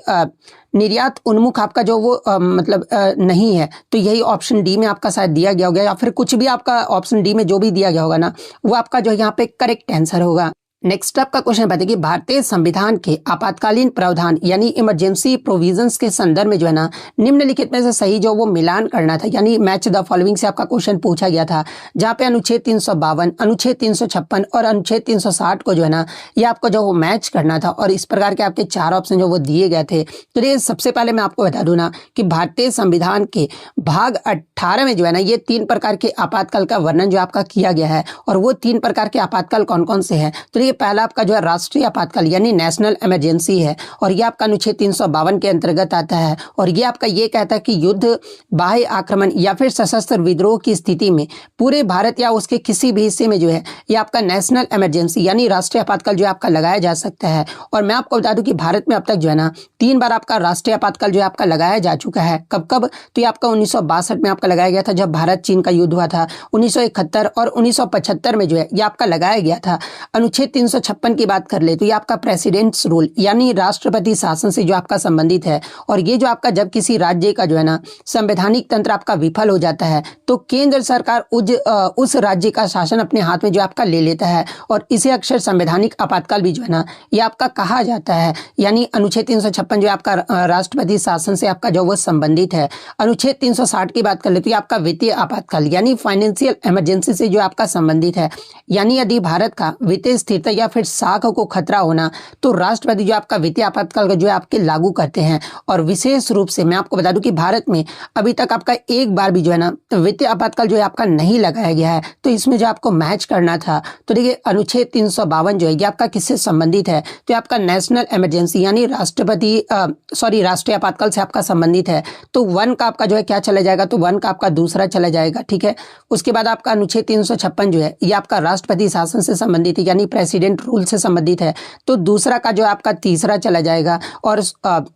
निर्यात उन्मुख आपका जो वो नहीं है। तो यही ऑप्शन डी में आपका शायद दिया गया होगा, या फिर कुछ भी आपका ऑप्शन डी में जो भी दिया गया होगा ना वो आपका जो यहाँ पे करेक्ट आंसर होगा। नेक्स्ट आपका क्वेश्चन बताइए कि भारतीय संविधान के आपातकालीन प्रावधान यानी इमरजेंसी प्रोविजंस के संदर्भ में जो है ना निम्नलिखित में से सही जो वो मिलान करना था, यानी मैच द फॉलोइंग से आपका क्वेश्चन पूछा गया था, जहाँ पे अनुच्छेद 352, अनुच्छेद 356 और अनुच्छेद 360 को जो है ना ये आपको जो वो मैच करना था। और इस प्रकार के आपके 4 ऑप्शन जो वो दिए गए थे। तो ये सबसे पहले मैं आपको बता दूं ना कि भारतीय संविधान के भाग 18 में जो है ना ये 3 प्रकार के आपातकाल का वर्णन जो आपका किया गया है। और वो 3 प्रकार के आपातकाल कौन कौन से हैं, तो ये पहला आपका जो है राष्ट्रीय आपातकाल यानी नेशनल इमरजेंसी है, और ये आपका अनुच्छेद 352 के अंतर्गत आता है। और ये आपका ये कहता है कि युद्ध, बाह्य आक्रमण या फिर सशस्त्र विद्रोह की स्थिति में पूरे भारत या उसके किसी भी हिस्से में जो है ये आपका नेशनल इमरजेंसी यानी राष्ट्रीय आपातकाल जो आपका लगाया जा सकता है। और मैं आपको बता दूं कि भारत में अब तक जो है ना 3 बार आपका राष्ट्रीय आपातकाल जो है आपका लगाया जा चुका है। कब कब, तो ये आपका 1962 में आपका लगाया गया था जब भारत चीन का युद्ध हुआ था, 1971 और 1975 में जो है ये आपका लगाया गया था। अनुच्छेद 356 की बात कर ले तो ये आपका प्रेसिडेंट्स रूल यानी राष्ट्रपति शासन से जो आपका संबंधित है। और ये जो आपका जब किसी राज्य का जो है ना संवैधानिक तंत्र आपका विफल हो जाता है तो केंद्र सरकार उस राज्य का शासन अपने हाथ में जो आपका ले लेता है, और इसे अक्सर संवैधानिक आपातकाल भी जो है ना ये आपका कहा जाता है। यानी अनुच्छेद 356 जो आपका राष्ट्रपति शासन से आपका जो वो संबंधित है। अनुच्छेद 360 की बात कर ले तो ये आपका वित्तीय आपातकाल यानी फाइनेंशियल इमरजेंसी से जो आपका संबंधित है। यानी यदि भारत का वित्तीय स्थिरता या फिर साख को खतरा होना तो राष्ट्रपति जो आपका वित्तीय आपातकाल जो है आपके लागू करते हैं। और विशेष रूप से मैं आपको बता दूं कि भारत में अभी तक आपका एक बार भी जो है ना वित्तीय आपातकाल जो है आपका नहीं लगाया गया है। तो इसमें जो आपको मैच करना था, तो देखिए अनुच्छेद 352 जो है ये आपका किससे संबंधित है, तो आपका नेशनल इमरजेंसी यानी राष्ट्रीय आपातकाल से आपका संबंधित है। तो 1 का आपका जो है क्या चला जाएगा, तो 1 का आपका दूसरा चला जाएगा, ठीक है। उसके बाद आपका अनुच्छेद 356 जो है ये आपका राष्ट्रपति शासन से संबंधित है यानी प्रेसिडेंट रूल से संबंधित है। तो दूसरा का जो आपका तीसरा चला जाएगा। और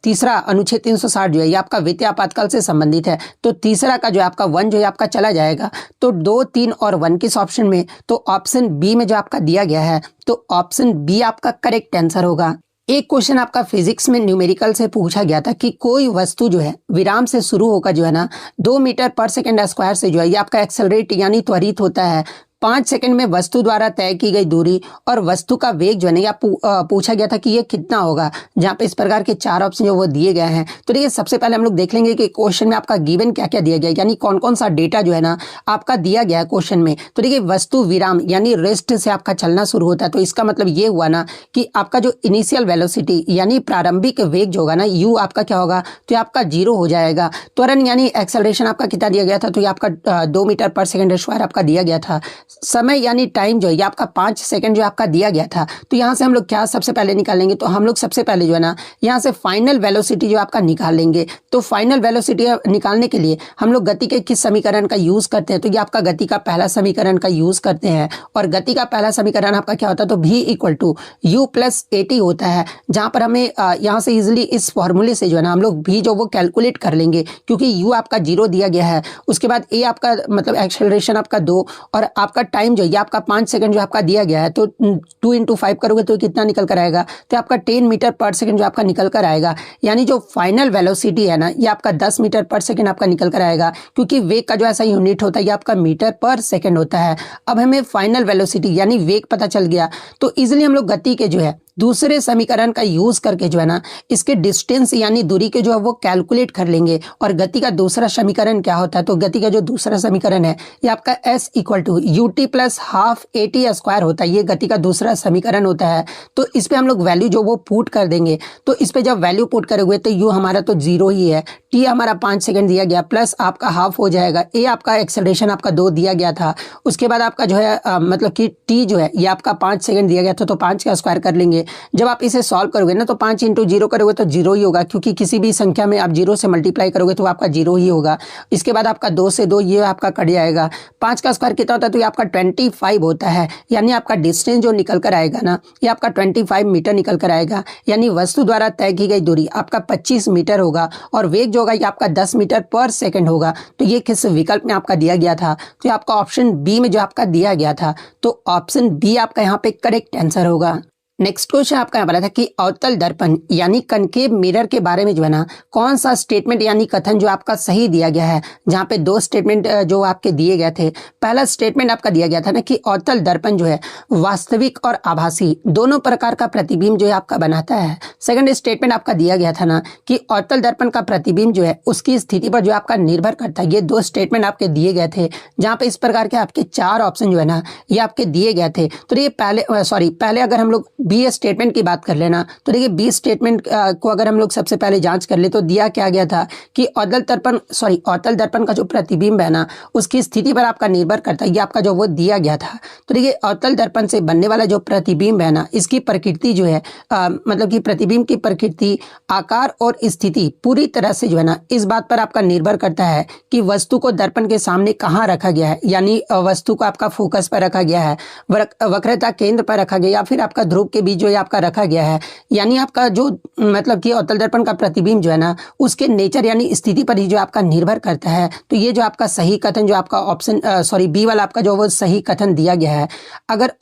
तीसरा अनुच्छेद 360 जो है ये आपका वित्तीय आपातकाल से संबंधित है। तो तीसरा का जो आपका 1 जो है आपका चला जाएगा। तो 2, 3 और 1 किस ऑप्शन में, तो ऑप्शन बी में जो आपका दिया गया है। तो ऑप्शन बी आपका करेक्ट आंसर होगा। एक क्वेश्चन आपका फिजिक्स में न्यूमेरिकल से पूछा गया था कि कोई वस्तु जो है विराम से शुरू होकर जो है ना 2 मीटर पर सेकंड स्क्वायर से जो है ये आपका एक्सेलरेट यानी त्वरित होता है 5 सेकंड में वस्तु द्वारा तय की गई दूरी और वस्तु का वेग जो है ना या पूछा गया था कि ये कितना होगा, जहाँ पे इस प्रकार के 4 ऑप्शन जो वो दिए गए हैं। तो देखिए सबसे पहले हम लोग देख लेंगे कि क्वेश्चन में आपका गिवन क्या क्या दिया गया, यानी कौन कौन सा डेटा जो है ना आपका दिया गया है क्वेश्चन में। तो देखिए वस्तु विराम यानी रेस्ट से आपका चलना शुरू होता है। तो इसका मतलब ये हुआ ना कि आपका जो इनिशियल वेलोसिटी यानी प्रारंभिक वेग जो होगा ना u आपका क्या होगा, तो आपका 0 हो जाएगा। त्वरण यानी एक्सेलरेशन आपका कितना दिया गया था, तो ये आपका 2 मीटर पर सेकंड स्क्वायर आपका दिया गया था। समय यानी टाइम जो है ये आपका 5 सेकंड जो आपका दिया गया था। तो यहाँ से हम लोग क्या सबसे पहले निकालेंगे, तो हम लोग सबसे पहले जो है ना यहाँ से फाइनल वेलोसिटी जो आपका निकाल लेंगे। तो फाइनल वेलोसिटी निकालने के लिए हम लोग गति के किस समीकरण का यूज करते हैं, तो ये आपका गति का पहला समीकरण का यूज करते हैं। और गति का पहला समीकरण आपका क्या होता है, तो v equal to u plus a t होता है, जहां पर हमें यहाँ से इजिली इस फॉर्मूले से जो है ना हम लोग v जो वो कैलकुलेट कर लेंगे, क्योंकि u आपका 0 दिया गया है। उसके बाद a आपका मतलब एक्सेलरेशन आपका 2 और आपका टाइम जो ये आपका 5 सेकंड जो आपका दिया गया है। तो 2 × 5 करोगे तो कितना निकल कर आएगा, तो आपका 10 मीटर पर सेकंड जो आपका निकल कर आएगा। यानी जो फाइनल वेलोसिटी है ना ये आपका 10 मीटर पर सेकंड आपका निकल कर आएगा, क्योंकि वेग का जो ऐसा यूनिट होता है ये आपका मीटर पर सेकंड होता है। अब हमें फाइनल वेलोसिटी यानी वेग पता चल गया, तो इजिली हम लोग गति के जो है दूसरे समीकरण का यूज करके जो है ना इसके डिस्टेंस यानी दूरी के जो है वो कैलकुलेट कर लेंगे। और गति का दूसरा समीकरण क्या होता है, तो गति का जो दूसरा समीकरण है ये आपका s equal to u t plus half a t square होता है। ये गति का दूसरा समीकरण होता है। तो इस पे हम लोग वैल्यू जो वो पुट कर देंगे। तो इस पे जब वैल्यू पुट करोगे तो यू हमारा तो 0 ही है, टी हमारा 5 सेकंड दिया गया, प्लस आपका हाफ हो जाएगा, ए आपका एक्सेलरेशन आपका 2 दिया गया था। उसके बाद आपका जो है मतलब कि टी जो है ये आपका 5 सेकंड दिया गया था, तो 5 का स्क्वायर कर लेंगे। जब आप इसे सॉल्व करोगे ना तो 5 × 0 करोगे तो 0 ही होगा, क्योंकि किसी भी संख्या में आप 0 से मल्टीप्लाई करोगे तो आपका 0 ही होगा। इसके बाद आपका 2 से 2 ये आपका कट जाएगा। 5 का स्क्वायर कितना होता है, तो ये आपका 25 होता है। यानी आपका डिस्टेंस जो निकल कर आएगा ना ये आपका 25 मीटर निकल कर आएगा। यानी वस्तु द्वारा तय की गई दूरी आपका 25 मीटर होगा और वेग जो होगा ये आपका 10 मीटर पर सेकंड होगा। तो ये किस विकल्प में आपका दिया गया था, तो आपका ऑप्शन बी में जो आपका दिया गया था। तो ऑप्शन बी आपका यहाँ पे करेक्ट आंसर होगा। नेक्स्ट क्वेश्चन आपका यहाँ पर था कि अवतल दर्पण यानी कनकेव मिरर के बारे में जो है ना कौन सा स्टेटमेंट यानी कथन जो आपका सही दिया गया है। जहाँ पे 2 स्टेटमेंट जो आपके दिए गए थे। पहला स्टेटमेंट आपका दिया गया था ना कि अवतल दर्पण जो है वास्तविक और आभासी दोनों प्रकार का प्रतिबिंब जो है आपका बनाता है। सेकंड स्टेटमेंट आपका दिया गया था ना कि अवतल दर्पण का प्रतिबिंब जो है उसकी स्थिति पर जो आपका निर्भर करता है। ये 2 स्टेटमेंट आपके दिए गए थे, जहाँ पे इस प्रकार के आपके 4 ऑप्शन जो है ना ये आपके दिए गए थे। तो ये पहले अगर हम लोग बी स्टेटमेंट की बात कर लेना, तो देखिए बी स्टेटमेंट को अगर हम लोग सबसे पहले जांच कर ले तो दिया क्या गया था कि अवतल दर्पण का जो प्रतिबिंब है ना उसकी स्थिति पर आपका निर्भर करता है। ये आपका जो वो दिया गया था। तो देखिए अवतल दर्पण से बनने वाला जो प्रतिबिंब है ना इसकी प्रकृति जो है मतलब कि प्रतिबिंब की प्रकृति, आकार और स्थिति पूरी तरह से जो है ना इस बात पर आपका निर्भर करता है कि वस्तु को दर्पण के सामने कहाँ रखा गया है। यानी वस्तु को आपका फोकस पर रखा गया है, वक्रता केंद्र पर रखा गया, या फिर आपका ध्रुव के बीच जो ये आपका रखा गया है। यानी आपका जो मतलब कि अवतल दर्पण का प्रतिबिंब जो है ना उसके नेचर यानी स्थिति पर ही जो आपका निर्भर करता है। तो ये जो आपका सही कथन जो आपका ऑप्शन बी वाला आपका जो वो सही कथन दिया गया है। अगर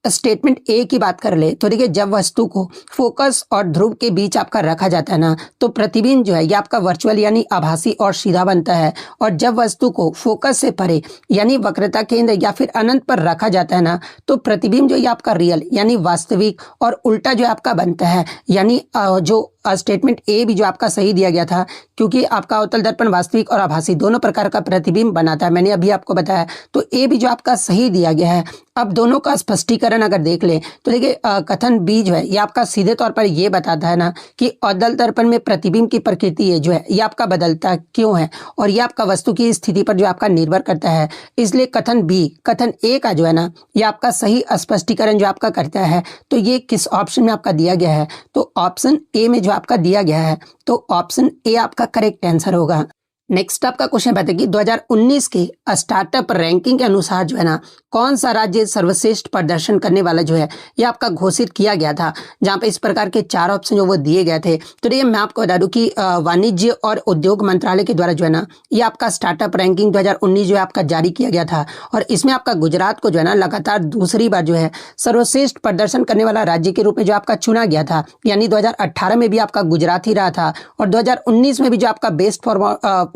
स्टेटमेंट ए की बात कर ले तो देखिए जब वस्तु को फोकस और ध्रुव के बीच आपका रखा जाता है ना तो प्रतिबिंब जो है ये आपका वर्चुअल यानी आभासी और सीधा बनता है। और जब वस्तु को फोकस से परे यानी वक्रता केंद्र या फिर अनंत पर रखा जाता है ना तो प्रतिबिंब जो ये आपका रियल यानी वास्तविक और उल्टा जो आपका बनता है। यानी जो स्टेटमेंट ए भी जो आपका सही दिया गया था, क्योंकि आपका अवतल दर्पण वास्तविक और आभासी दोनों प्रकार का प्रतिबिंब बनाता है, मैंने अभी आपको बताया। तो ए भी जो आपका सही दिया गया है। अब दोनों का स्पष्टीकरण अगर देख ले तो देखिए कथन बी जो है ये आपका सीधे तौर पर ये बताता है ना कि अवतल दर्पण में प्रतिबिंब की प्रकृति है जो है ये आपका बदलता क्यों है और ये आपका वस्तु की स्थिति पर जो आपका निर्भर करता है। इसलिए कथन ए का जो है ना ये आपका सही स्पष्टीकरण जो आपका करता है। तो ये किस ऑप्शन में आपका दिया गया है, तो ऑप्शन ए में जो आपका दिया गया है। तो ऑप्शन ए आपका करेक्ट आंसर होगा। नेक्स्ट आपका क्वेश्चन बताइए कि 2019 के स्टार्टअप रैंकिंग के अनुसार जो है ना कौन सा राज्य सर्वश्रेष्ठ प्रदर्शन करने वाला जो है ये आपका घोषित किया गया था। जहां पे इस प्रकार के 4 ऑप्शन जो वो दिए गए थे। तो ये मैं आपको बता दूं कि वाणिज्य और उद्योग मंत्रालय के द्वारा जो है ना ये आपका स्टार्टअप रैंकिंग 2019 जो है आपका जारी किया गया था। और इसमें आपका गुजरात को जो है ना लगातार दूसरी बार जो है सर्वश्रेष्ठ प्रदर्शन करने वाला राज्य के रूप में जो आपका चुना गया था। यानी 2018 में भी आपका गुजरात ही रहा था और 2019 में भी जो आपका बेस्ट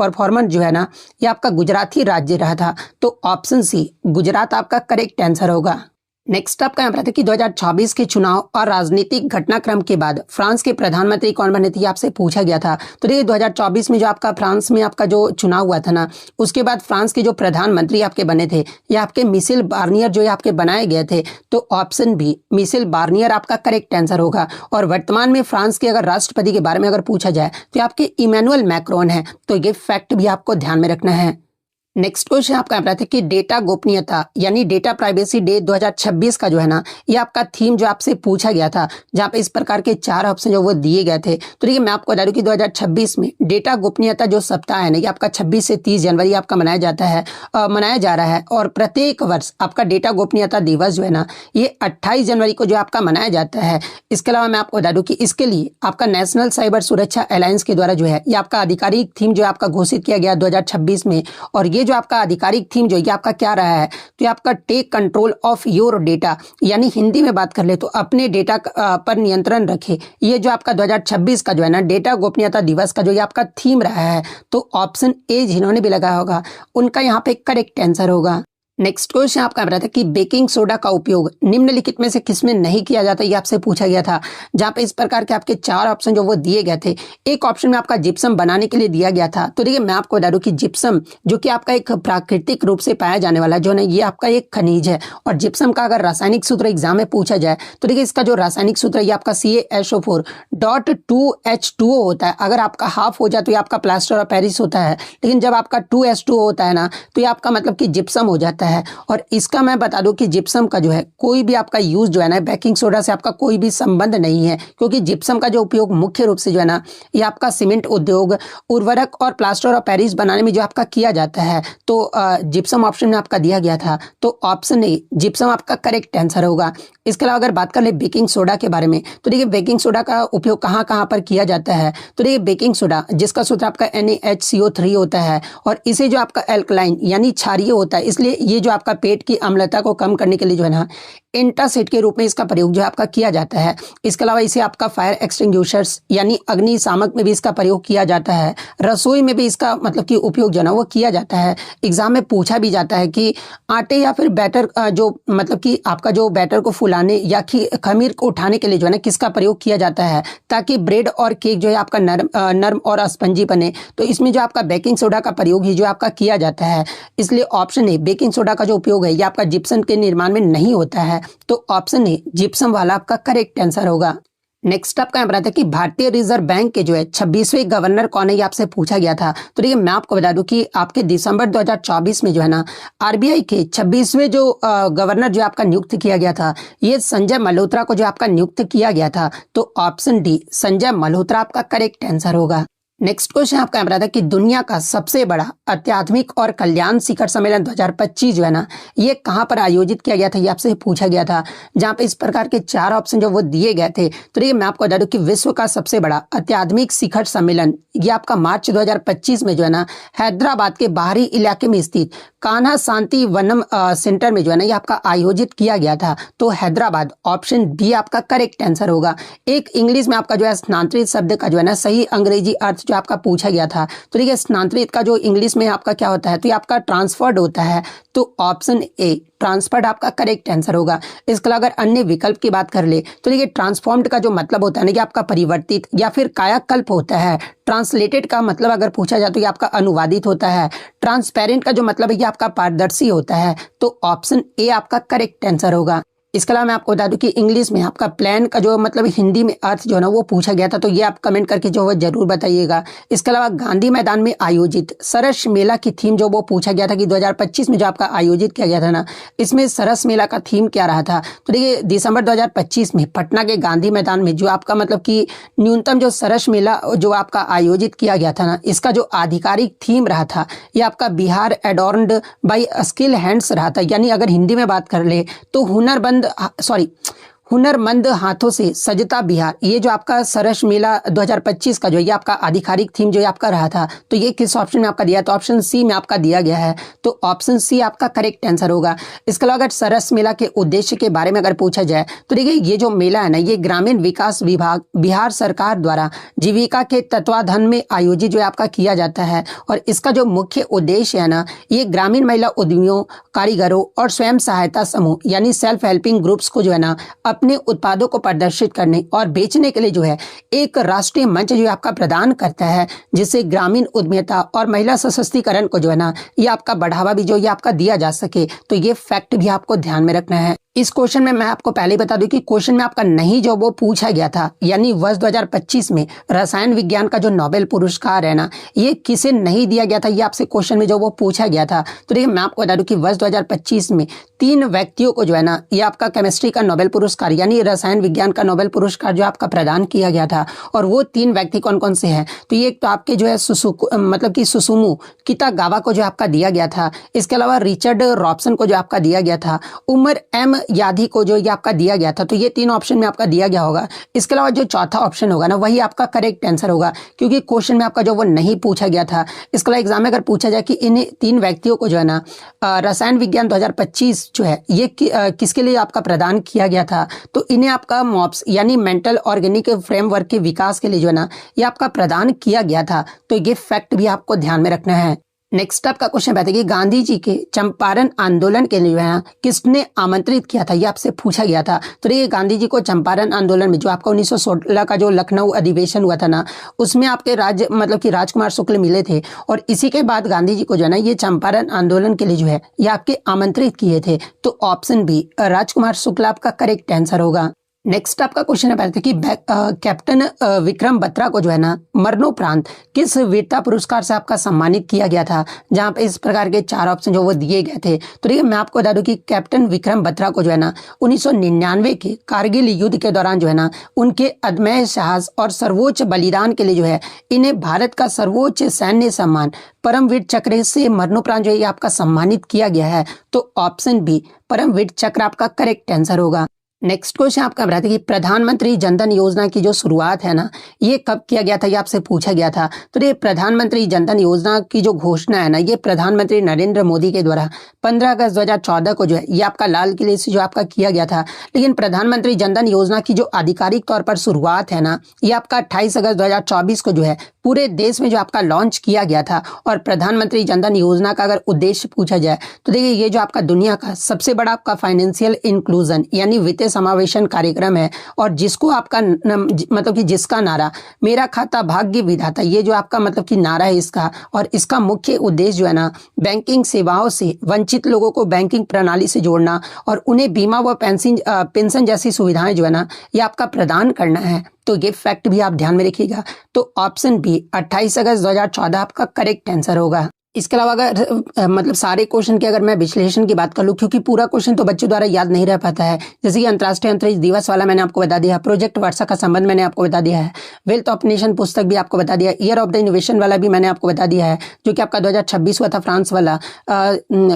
परफॉर्मेंस जो है ना ये आपका गुजरात ही राज्य रहा था। तो ऑप्शन सी गुजरात आपका करेक्ट आंसर होगा। नेक्स्ट आपका यहाँ पर था कि 2024 के चुनाव और राजनीतिक घटनाक्रम के बाद फ्रांस के प्रधानमंत्री कौन बने थे, आपसे पूछा गया था। तो देखिए 2024 में जो आपका फ्रांस में आपका जो चुनाव हुआ था ना उसके बाद फ्रांस के जो प्रधानमंत्री आपके बने थे ये आपके मिशेल बार्नियर जो आपके बनाए गए थे। तो ऑप्शन बी मिशेल बार्नियर आपका करेक्ट आंसर होगा। और वर्तमान में फ्रांस के अगर राष्ट्रपति के बारे में अगर पूछा जाए तो आपके इमैनुअल मैक्रोन है। तो ये फैक्ट भी आपको ध्यान में रखना है। नेक्स्ट क्वेश्चन आपका यहाँ पर है कि डेटा गोपनीयता यानी डेटा प्राइवेसी डे 2026 का जो है ना, ये आपका थीम जो आपसे पूछा गया था, जहाँ पे इस प्रकार के 4 ऑप्शन जो वो दिए गए थे। तो देखिए मैं आपको बता दूं कि 2026 में डेटा गोपनीयता जो सप्ताह है ना, ये आपका 26 से 30 जनवरी आपका मनाया जा रहा है। और प्रत्येक वर्ष आपका डेटा गोपनीयता दिवस जो है ना, ये 28 जनवरी को जो आपका मनाया जाता है। इसके अलावा मैं आपको बता दूं कि इसके लिए आपका नेशनल साइबर सुरक्षा अलायंस के द्वारा जो है, ये आपका आधिकारिक थीम जो आपका घोषित किया गया 2026 में। और ये जो आपका आधिकारिक थीम जो ये आपका क्या रहा है, तो ये आपका take control of your data, यानी हिंदी में बात कर ले तो अपने डेटा पर नियंत्रण रखे। ये जो आपका 2026 का जो है ना डेटा गोपनीयता दिवस का जो ये आपका थीम रहा है। तो ऑप्शन ए जिन्होंने भी लगाया होगा उनका यहाँ पे करेक्ट आंसर होगा। नेक्स्ट क्वेश्चन आपका रहा था कि बेकिंग सोडा का उपयोग निम्नलिखित में से किसमें नहीं किया जाता, ये आपसे पूछा गया था। जहां पे इस प्रकार के आपके 4 ऑप्शन जो वो दिए गए थे। एक ऑप्शन में आपका जिप्सम बनाने के लिए दिया गया था। तो देखिए मैं आपको बता दूं कि जिप्सम जो कि आपका एक प्राकृतिक रूप से पाया जाने वाला जो है ये आपका एक खनिज है। और जिप्सम का अगर रासायनिक सूत्र एग्जाम में पूछा जाए तो देखिए इसका जो रासायनिक सूत्र है ये आपका CaSO4.2H2O होता है। अगर आपका हाफ हो जाए तो ये आपका प्लास्टर ऑफ पेरिस होता है, लेकिन जब आपका 2H2O होता है ना तो ये आपका मतलब कि जिप्सम हो जाता है। और इसका मैं बता दूं कि जिप्सम का जो है कोई भी आपका यूज जो है ना बेकिंग सोडा से आपका कोई भी संबंध नहीं है, क्योंकि जिप्सम का जो उपयोग मुख्य रूप से जो है ना ये आपका सीमेंट उद्योग, उर्वरक और प्लास्टर ऑफ पेरिस बनाने में जो आपका किया जाता है। तो जिप्सम ऑप्शन में आपका दिया गया था, तो ऑप्शन ए जिप्सम आपका करेक्ट आंसर होगा। इसके अलावा अगर बात कर ले बेकिंग सोडा के बारे में, तो देखिए बेकिंग सोडा का उपयोग कहाँ कहाँ पर किया जाता है। तो देखिए बेकिंग सोडा जिसका सूत्र आपका NaHCO3 होता है और इसे जो आपका एल्कलाइन यानी क्षारीय होता है, इसलिए ये जो आपका पेट की अम्लता को कम करने के लिए जो है ना एंटासिड के रूप में इसका प्रयोग जो है आपका किया जाता है। इसके अलावा इसे आपका फायर एक्सटिंग्विशर्स यानी अग्निशामक में भी इसका प्रयोग किया जाता है। रसोई में भी इसका मतलब कि उपयोग जो है ना वो किया जाता है। एग्जाम में पूछा भी जाता है कि आटे या फिर बैटर जो मतलब कि आपका जो बैटर को फुलाने या खमीर को उठाने के लिए जो है ना किसका प्रयोग किया जाता है, ताकि ब्रेड और केक जो है आपका नर्म और स्पंजी बने। तो इसमें जो आपका बेकिंग सोडा का प्रयोग ही जो आपका किया जाता है। इसलिए ऑप्शन ए बेकिंग सोडा का जो उपयोग है ये आपका जिप्सम के निर्माण में नहीं होता है। तो ऑप्शन ए जिप्सम वाला आपका करेक्ट आंसर होगा। नेक्स्ट आपका यहाँ था कि भारतीय रिजर्व बैंक के जो है 26वें गवर्नर कौन है, ये आपसे पूछा गया था। तो देखिए मैं आपको बता दूं कि आपके दिसंबर 2024 में जो है ना RBI के 26वें जो गवर्नर जो आपका नियुक्त किया गया था, ये संजय मल्होत्रा को जो आपका नियुक्त किया गया था। तो ऑप्शन डी संजय मल्होत्रा आपका करेक्ट आंसर होगा। नेक्स्ट क्वेश्चन आपका यहाँ था कि दुनिया का सबसे बड़ा अत्याधुनिक और कल्याण शिखर सम्मेलन 2025 जो है ना ये कहाँ पर आयोजित किया गया था, ये आपसे पूछा गया था। जहाँ पे इस प्रकार के 4 ऑप्शन जो वो दिए गए थे। तो देखिए मैं आपको बता दूं कि विश्व का सबसे बड़ा अत्याधुनिक शिखर सम्मेलन ये आपका मार्च 2025 में जो है ना हैदराबाद के बाहरी इलाके में स्थित कान्हा शांति वनम सेंटर में जो है ना ये आपका आयोजित किया गया था। तो हैदराबाद ऑप्शन बी आपका करेक्ट आंसर होगा। एक इंग्लिश में आपका जो है स्थानांतरित शब्द का जो है ना सही अंग्रेजी अर्थ जो आपका पूछा गया था। तो देखिए स्थानांतरित का जो इंग्लिश में आपका क्या होता है, तो ये आपका ट्रांसफर्ड होता है। तो ऑप्शन ए ट्रांसफर्ड आपका करेक्ट आंसर होगा। इसके अलावा अगर अन्य विकल्प की बात कर ले तो देखिए ट्रांसफॉर्म्ड का जो मतलब होता है ना कि आपका परिवर्तित या फिर कायाकल्प होता है। ट्रांसलेटेड का मतलब अगर पूछा जाए तो ये आपका अनुवादित होता है। ट्रांसपेरेंट का जो मतलब है कि आपका पारदर्शी होता है। तो ऑप्शन ए आपका करेक्ट आंसर होगा। इसके अलावा मैं आपको बता दूं कि इंग्लिश में आपका प्लान का जो मतलब हिंदी में अर्थ जो है ना वो पूछा गया था। तो ये आप कमेंट करके जो है जरूर बताइएगा। इसके अलावा गांधी मैदान में आयोजित सरस मेला की थीम जो वो पूछा गया था कि 2025 में जो आपका आयोजित किया गया था ना, इसमें सरस मेला का थीम क्या रहा था। तो देखिए दिसंबर 2025 में पटना के गांधी मैदान में जो आपका मतलब कि न्यूनतम जो सरस मेला जो आपका आयोजित किया गया था ना, इसका जो आधिकारिक थीम रहा था ये आपका बिहार एडोर्न्ड बाई स्किल हैंड्स रहा था। यानी अगर हिंदी में बात कर ले तो हुनरमंद हाथों से सजता बिहार। ये जो आपका सरस मेला 2025 का जो ये आपका आधिकारिक थीम जो ये आपका रहा था। तो ये किस ऑप्शन में आपका दिया, तो ऑप्शन सी में आपका दिया गया है। तो ऑप्शन सी आपका करेक्ट आंसर होगा। इसके अलावा अगर सरस मेला के उद्देश्य के बारे में अगर पूछा जाए तो देखिए ये जो मेला है ना ये ग्रामीण विकास विभाग बिहार सरकार द्वारा जीविका के तत्वाधान में आयोजित जो आपका किया जाता है। और इसका जो मुख्य उद्देश्य है ना ये ग्रामीण महिला उद्यमियों, कारीगरों और स्वयं सहायता समूह यानी सेल्फ हेल्पिंग ग्रुप्स को जो है ना अपने उत्पादों को प्रदर्शित करने और बेचने के लिए जो है एक राष्ट्रीय मंच जो आपका प्रदान करता है, जिससे ग्रामीण उद्यमिता और महिला सशक्तिकरण को जो है ना ये आपका बढ़ावा भी जो ये आपका दिया जा सके। तो ये फैक्ट भी आपको ध्यान में रखना है। इस क्वेश्चन में मैं आपको पहले ही बता दूं कि क्वेश्चन में आपका नहीं जो वो पूछा गया था, यानी वर्ष 2025 में रसायन विज्ञान का जो नोबेल पुरस्कार है ना, ये किसे नहीं दिया गया था, ये आपसे क्वेश्चन में जो वो पूछा गया था। तो देखिए मैं आपको बता दूं कि वर्ष 2025 में 3 व्यक्तियों को जो है ना, ये आपका केमिस्ट्री का नोबेल पुरस्कार यानी रसायन विज्ञान का नोबेल पुरस्कार जो आपका प्रदान किया गया था। और वो 3 व्यक्ति कौन कौन से हैं, तो ये एक तो आपके जो है मतलब कि सुसुमु कितागावा को जो आपका दिया गया था। इसके अलावा रिचर्ड रॉबसन को जो आपका दिया गया था। उमर एम यादी को जो ये आपका दिया गया था। तो ये 3 ऑप्शन में आपका दिया गया होगा। इसके अलावा जो चौथा ऑप्शन होगा ना, वही आपका करेक्ट आंसर होगा, क्योंकि क्वेश्चन में आपका जो वो नहीं पूछा गया था। इसके अलावा एग्जाम में अगर पूछा जाए कि इन 3 व्यक्तियों को जो है ना रसायन विज्ञान 2025 जो है ये किसके लिए आपका प्रदान किया गया था, तो इन्हें आपका मॉप्स यानी मेंटल ऑर्गेनिक फ्रेमवर्क के विकास के लिए जो है ना ये आपका प्रदान किया गया था। तो ये फैक्ट भी आपको ध्यान में रखना है। नेक्स्ट आपका क्वेश्चन कहता है कि गांधी जी के चंपारण आंदोलन के लिए किसने आमंत्रित किया था, ये आपसे पूछा गया था। तो देखिए गांधी जी को चंपारण आंदोलन में जो आपका 1916 का जो लखनऊ अधिवेशन हुआ था ना, उसमें आपके मतलब कि राजकुमार शुक्ल मिले थे। और इसी के बाद गांधी जी को जो है ना ये चंपारण आंदोलन के लिए जो है ये आपके आमंत्रित किए थे। तो ऑप्शन बी राजकुमार शुक्ल आपका करेक्ट आंसर होगा। नेक्स्ट आपका क्वेश्चन है कि कैप्टन विक्रम बत्रा को जो है ना मरणोपरांत किस वीरता पुरस्कार से आपका सम्मानित किया गया था, जहां पे इस प्रकार के 4 ऑप्शन जो वो दिए गए थे। तो देखिए मैं आपको बता दूं कि कैप्टन विक्रम बत्रा को जो है ना 1999 के कारगिल युद्ध के दौरान जो है ना उनके अदम्य साहस और सर्वोच्च बलिदान के लिए जो है इन्हें भारत का सर्वोच्च सैन्य सम्मान परमवीर चक्र से मरणोपरांत जो है आपका सम्मानित किया गया है। तो ऑप्शन बी परमवीर चक्र आपका करेक्ट आंसर होगा। नेक्स्ट क्वेश्चन आपका बताते कि प्रधानमंत्री जनधन योजना की जो शुरुआत है ना ये कब किया गया था, ये आपसे पूछा गया था। तो ये प्रधानमंत्री जनधन योजना की जो घोषणा है ना ये प्रधानमंत्री नरेंद्र मोदी के द्वारा 15 अगस्त 2014 को जो है ये आपका लाल किले से जो आपका किया गया था। लेकिन प्रधानमंत्री जनधन योजना की जो आधिकारिक तौर पर शुरुआत है ना ये आपका 28 अगस्त 2024 को जो है पूरे देश में जो आपका लॉन्च किया गया था। और प्रधानमंत्री जनधन योजना का अगर उद्देश्य पूछा जाए तो देखिए ये जो आपका दुनिया का सबसे बड़ा आपका फाइनेंशियल इंक्लूजन यानी वित्तीय समावेशन कार्यक्रम है। और जिसको आपका मतलब कि जिसका नारा मेरा खाता भाग्य विधाता, ये जो आपका मतलब कि नारा है इसका, और इसका मुख्य उद्देश्य जो है ना बैंकिंग सेवाओं से वंचित लोगों को बैंकिंग प्रणाली से जोड़ना और उन्हें बीमा व पेंशन जैसी सुविधाएं जो है ना ये आपका प्रदान करना है। तो ये फैक्ट भी आप ध्यान में रखिएगा। तो ऑप्शन बी 28 अगस्त 2014 आपका करेक्ट आंसर होगा। इसके अलावा अगर मतलब सारे क्वेश्चन की अगर मैं विश्लेषण की बात कर लूँ, क्योंकि पूरा क्वेश्चन तो बच्चों द्वारा याद नहीं रह पाता है, जैसे कि अंतर्राष्ट्रीय अंतरिक्ष दिवस वाला मैंने आपको बता दिया, प्रोजेक्ट वर्षा का संबंध मैंने आपको बता दिया है, वेल्थ ऑफ नेशन पुस्तक भी आपको बता दिया, ईयर ऑफ द इनोवेशन वाला भी मैंने आपको बता दिया है जो कि आपका 2026 हुआ था फ्रांस वाला।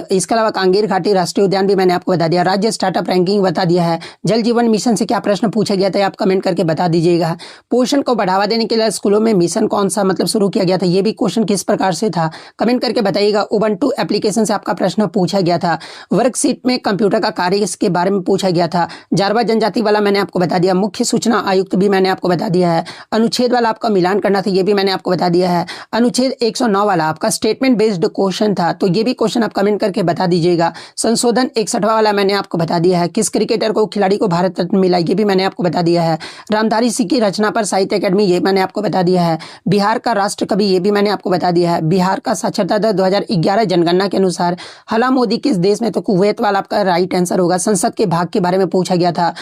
इसके अलावा कांगेर घाटी राष्ट्रीय उद्यान भी मैंने आपको बता दिया, राज्य स्टार्टअप रैंकिंग बता दिया है, जल जीवन मिशन से क्या प्रश्न पूछा गया था आप कमेंट करके बता दीजिएगा। पोषण को बढ़ावा देने के लिए स्कूलों में मिशन कौन सा मतलब शुरू किया गया था, ये भी क्वेश्चन किस प्रकार से था कमेंट करके बताइएगा। उबंटू एप्लीकेशन से आपका प्रश्न पूछा गया था। वर्कशीट में कंप्यूटर का कार्य इसके बारे में पूछा गया था। जारवा जनजाति वाला मैंने आपको बता दिया, मुख्य सूचना आयुक्त भी मैंने आपको बता दिया है, अनुच्छेद वाला आपका मिलान करना था ये भी मैंने आपको बता दिया है, अनुच्छेद 109 वाला आपका स्टेटमेंट बेस्ड क्वेश्चन था तो ये भी क्वेश्चन आप कमेंट करके बता दीजिएगा। संशोधन 61वां वाला मैंने आपको बता दिया है, किस क्रिकेटर को खिलाड़ी को भारत रत्न मिला ये भी मैंने आपको बता दिया है, रामधारी सिंह की रचना पर साहित्य अकादमी ये मैंने आपको बता दिया है, बिहार का राष्ट्र कवि ये भी मैंने आपको बता दिया है, बिहार का साक्षरता दर 2011 जनगणना के अनुसार हला मोदी किस देश में, तो कुवैत वाला आपका राइट आंसर होगा। संसद के भाग के बारे में पूछा गया था।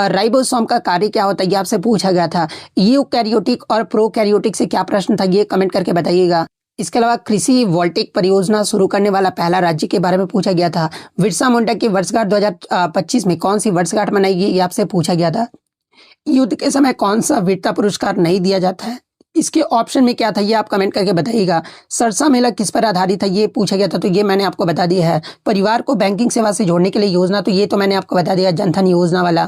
राइबोसोम का कार्य क्या होता है ये आपसे पूछा गया था। यूकैरियोटिक और प्रोकैरियोटिक से क्या प्रश्न था ये कमेंट करके बताइएगा। इसके अलावा कृषि वोल्टेक परियोजना शुरू करने वाला पहला राज्य के बारे में पूछा गया था। बिरसा मुंडा की वर्षगांठ 2025 में कौन सी वर्षगांठ मनाई गई ये आपसे पूछा गया था। युद्ध के समय कौन सा वीरता पुरस्कार नहीं दिया जाता है, इसके ऑप्शन में क्या था ये आप कमेंट करके बताइएगा। सरसा मेला किस पर आधारित है ये पूछा गया था तो ये मैंने आपको बता दिया है। परिवार को बैंकिंग सेवा से जोड़ने के लिए योजना तो ये तो मैंने आपको बता दिया जनधन योजना वाला।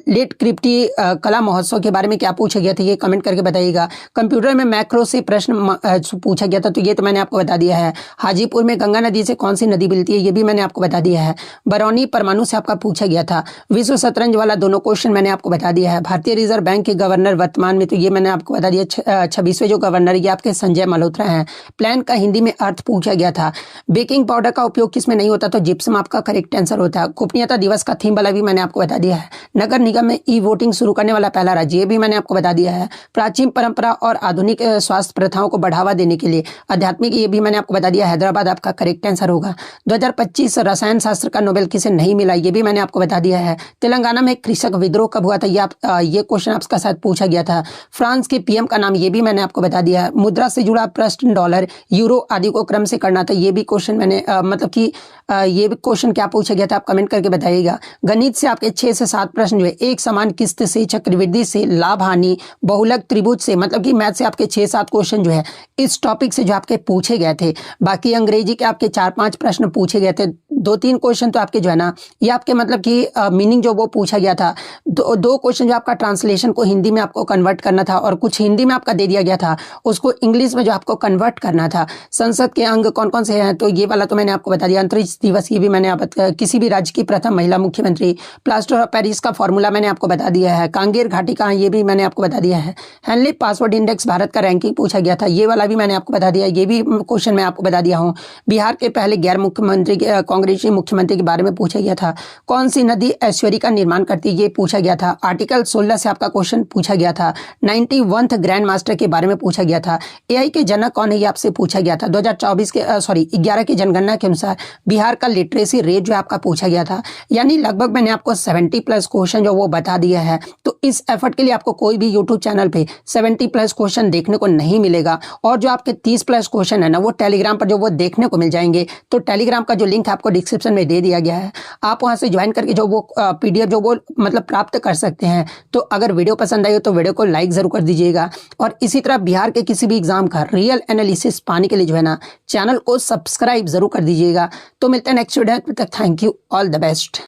लेट क्रिप्टी कला महोत्सव के बारे में क्या पूछा गया था ये कमेंट करके बताइएगा। कंप्यूटर में मैक्रो से प्रश्न पूछा गया था तो ये तो मैंने आपको बता दिया है। हाजीपुर में गंगा नदी से कौन सी नदी मिलती है ये भी मैंने आपको बता दिया है। बरौनी परमाणु से आपका पूछा गया था। विश्व शतरंज वाला दोनों क्वेश्चन मैंने आपको बता दिया है। भारतीय रिजर्व बैंक के गवर्नर वर्तमान में तो ये मैंने आपको बता दिया 26वें जो गवर्नर ये आपके संजय मल्होत्रा हैं। प्लान का हिंदी में अर्थ पूछा गया था। बेकिंग पाउडर का उपयोग किसमें नहीं होता, तो जिप्सम आपका करेक्ट आंसर होता है। गोपनीयता दिवस का थीम वाला भी मैंने आपको बता दिया है। नगर निगम में ई वोटिंग शुरू करने वाला पहला राज्य, ये भी मैंने आपको बता दिया है। प्राचीन परंपरा और आधुनिक स्वास्थ्य प्रथाओं को बढ़ावा देने के लिए आध्यात्मिक, ये भी मैंने आपको बता दिया। हैदराबाद आपका करेक्ट आंसर होगा। 2025 रसायन शास्त्र का नोबेल किसे नहीं मिला, ये भी मैंने आपको बता दिया है। तेलंगाना में कृषक विद्रोह कब हुआ था, ये क्वेश्चन आपका साथ पूछा गया था। फ्रांस के पीएम का नाम, ये भी मैंने आपको बता दिया है। मुद्रा से जुड़ा प्रश्न डॉलर, यूरो आदि को क्रम से करना था, ये भी क्वेश्चन मैंने मतलब कि ये भी क्वेश्चन क्या पूछा गया था, आप कमेंट करके बताइएगा। गणित से आपके 6 से 7 प्रश्न जो है, एक समान किस्त से, चक्रवृद्धि से, लाभ हानि, बहुलक त्रिभुज से, मतलब कि मैथ से आपके 6-7 क्वेश्चन जो है इस टॉपिक से जो आपके पूछे गए थे। बाकी अंग्रेजी के आपके 4-5 प्रश्न पूछे गए थे। 2-3 क्वेश्चन तो आपके जो है ना, ये आपके मतलब कि मीनिंग जो वो पूछा गया था। 2 क्वेश्चन जो आपका ट्रांसलेशन को हिंदी में आपको कन्वर्ट करना था, और कुछ हिंदी में आपका दे दिया गया था, उसको इंग्लिश में जो आपको कन्वर्ट करना था। संसद के अंग कौन कौन से हैं, तो ये वाला तो मैंने आपको बता दिया। अंतरिक्ष दिवस, ये भी मैंने किसी भी राज्य की प्रथम महिला मुख्यमंत्री। प्लास्टर ऑफ पेरिस का फॉर्मूला मैंने आपको बता दिया है। कांगेर घाटी कहाँ, ये भी मैंने आपको बता दिया है। हेनली पासवर्ड इंडेक्स भारत का रैंकिंग पूछा गया था, ये वाला भी मैंने आपको बता दिया। ये भी क्वेश्चन मैं आपको बता दिया हूँ। बिहार के पहले गैर मुख्यमंत्री कांग्रेसी मुख्यमंत्री के बारे में पूछा गया था। कौन सी नदी ऐश्वर्य का निर्माण करती है, ये पूछा गया था। आर्टिकल 16 से आपका क्वेश्चन पूछा गया था। 91th ग्रैंड मास्टर के बारे में पूछा गया था। एआई के जनक कौन है, ये आपसे पूछा गया था। 11 की जनगणना के अनुसार बिहार का लिटरेसी रेट जो आपका पूछा गया था। यानी लगभग मैंने आपको 70+ क्वेश्चन जो वो बता दिया है। तो इस एफर्ट के लिए आपको कोई भी यूट्यूब चैनल पे 70+ क्वेश्चन देखने को नहीं मिलेगा, और जो आपके 30+ क्वेश्चन है ना, वो टेलीग्राम पर जो वो देखने को मिल जाएंगे। तो टेलीग्राम का जो लिंक आपको डिस्क्रिप्शन में दे दिया गया है, आप वहां से ज्वाइन करके जो वो PDF जो वो मतलब प्राप्त कर सकते हैं। तो अगर वीडियो पसंद आई हो तो वीडियो को लाइक जरूर कर दीजिएगा, और इसी तरह बिहार के किसी भी एग्जाम का रियल एनालिसिस पाने के लिए जो है ना, चैनल को सब्सक्राइब जरूर कर दीजिएगा। तो मिलते हैं नेक्स्ट वीडियो, तब तक thank you, all the best.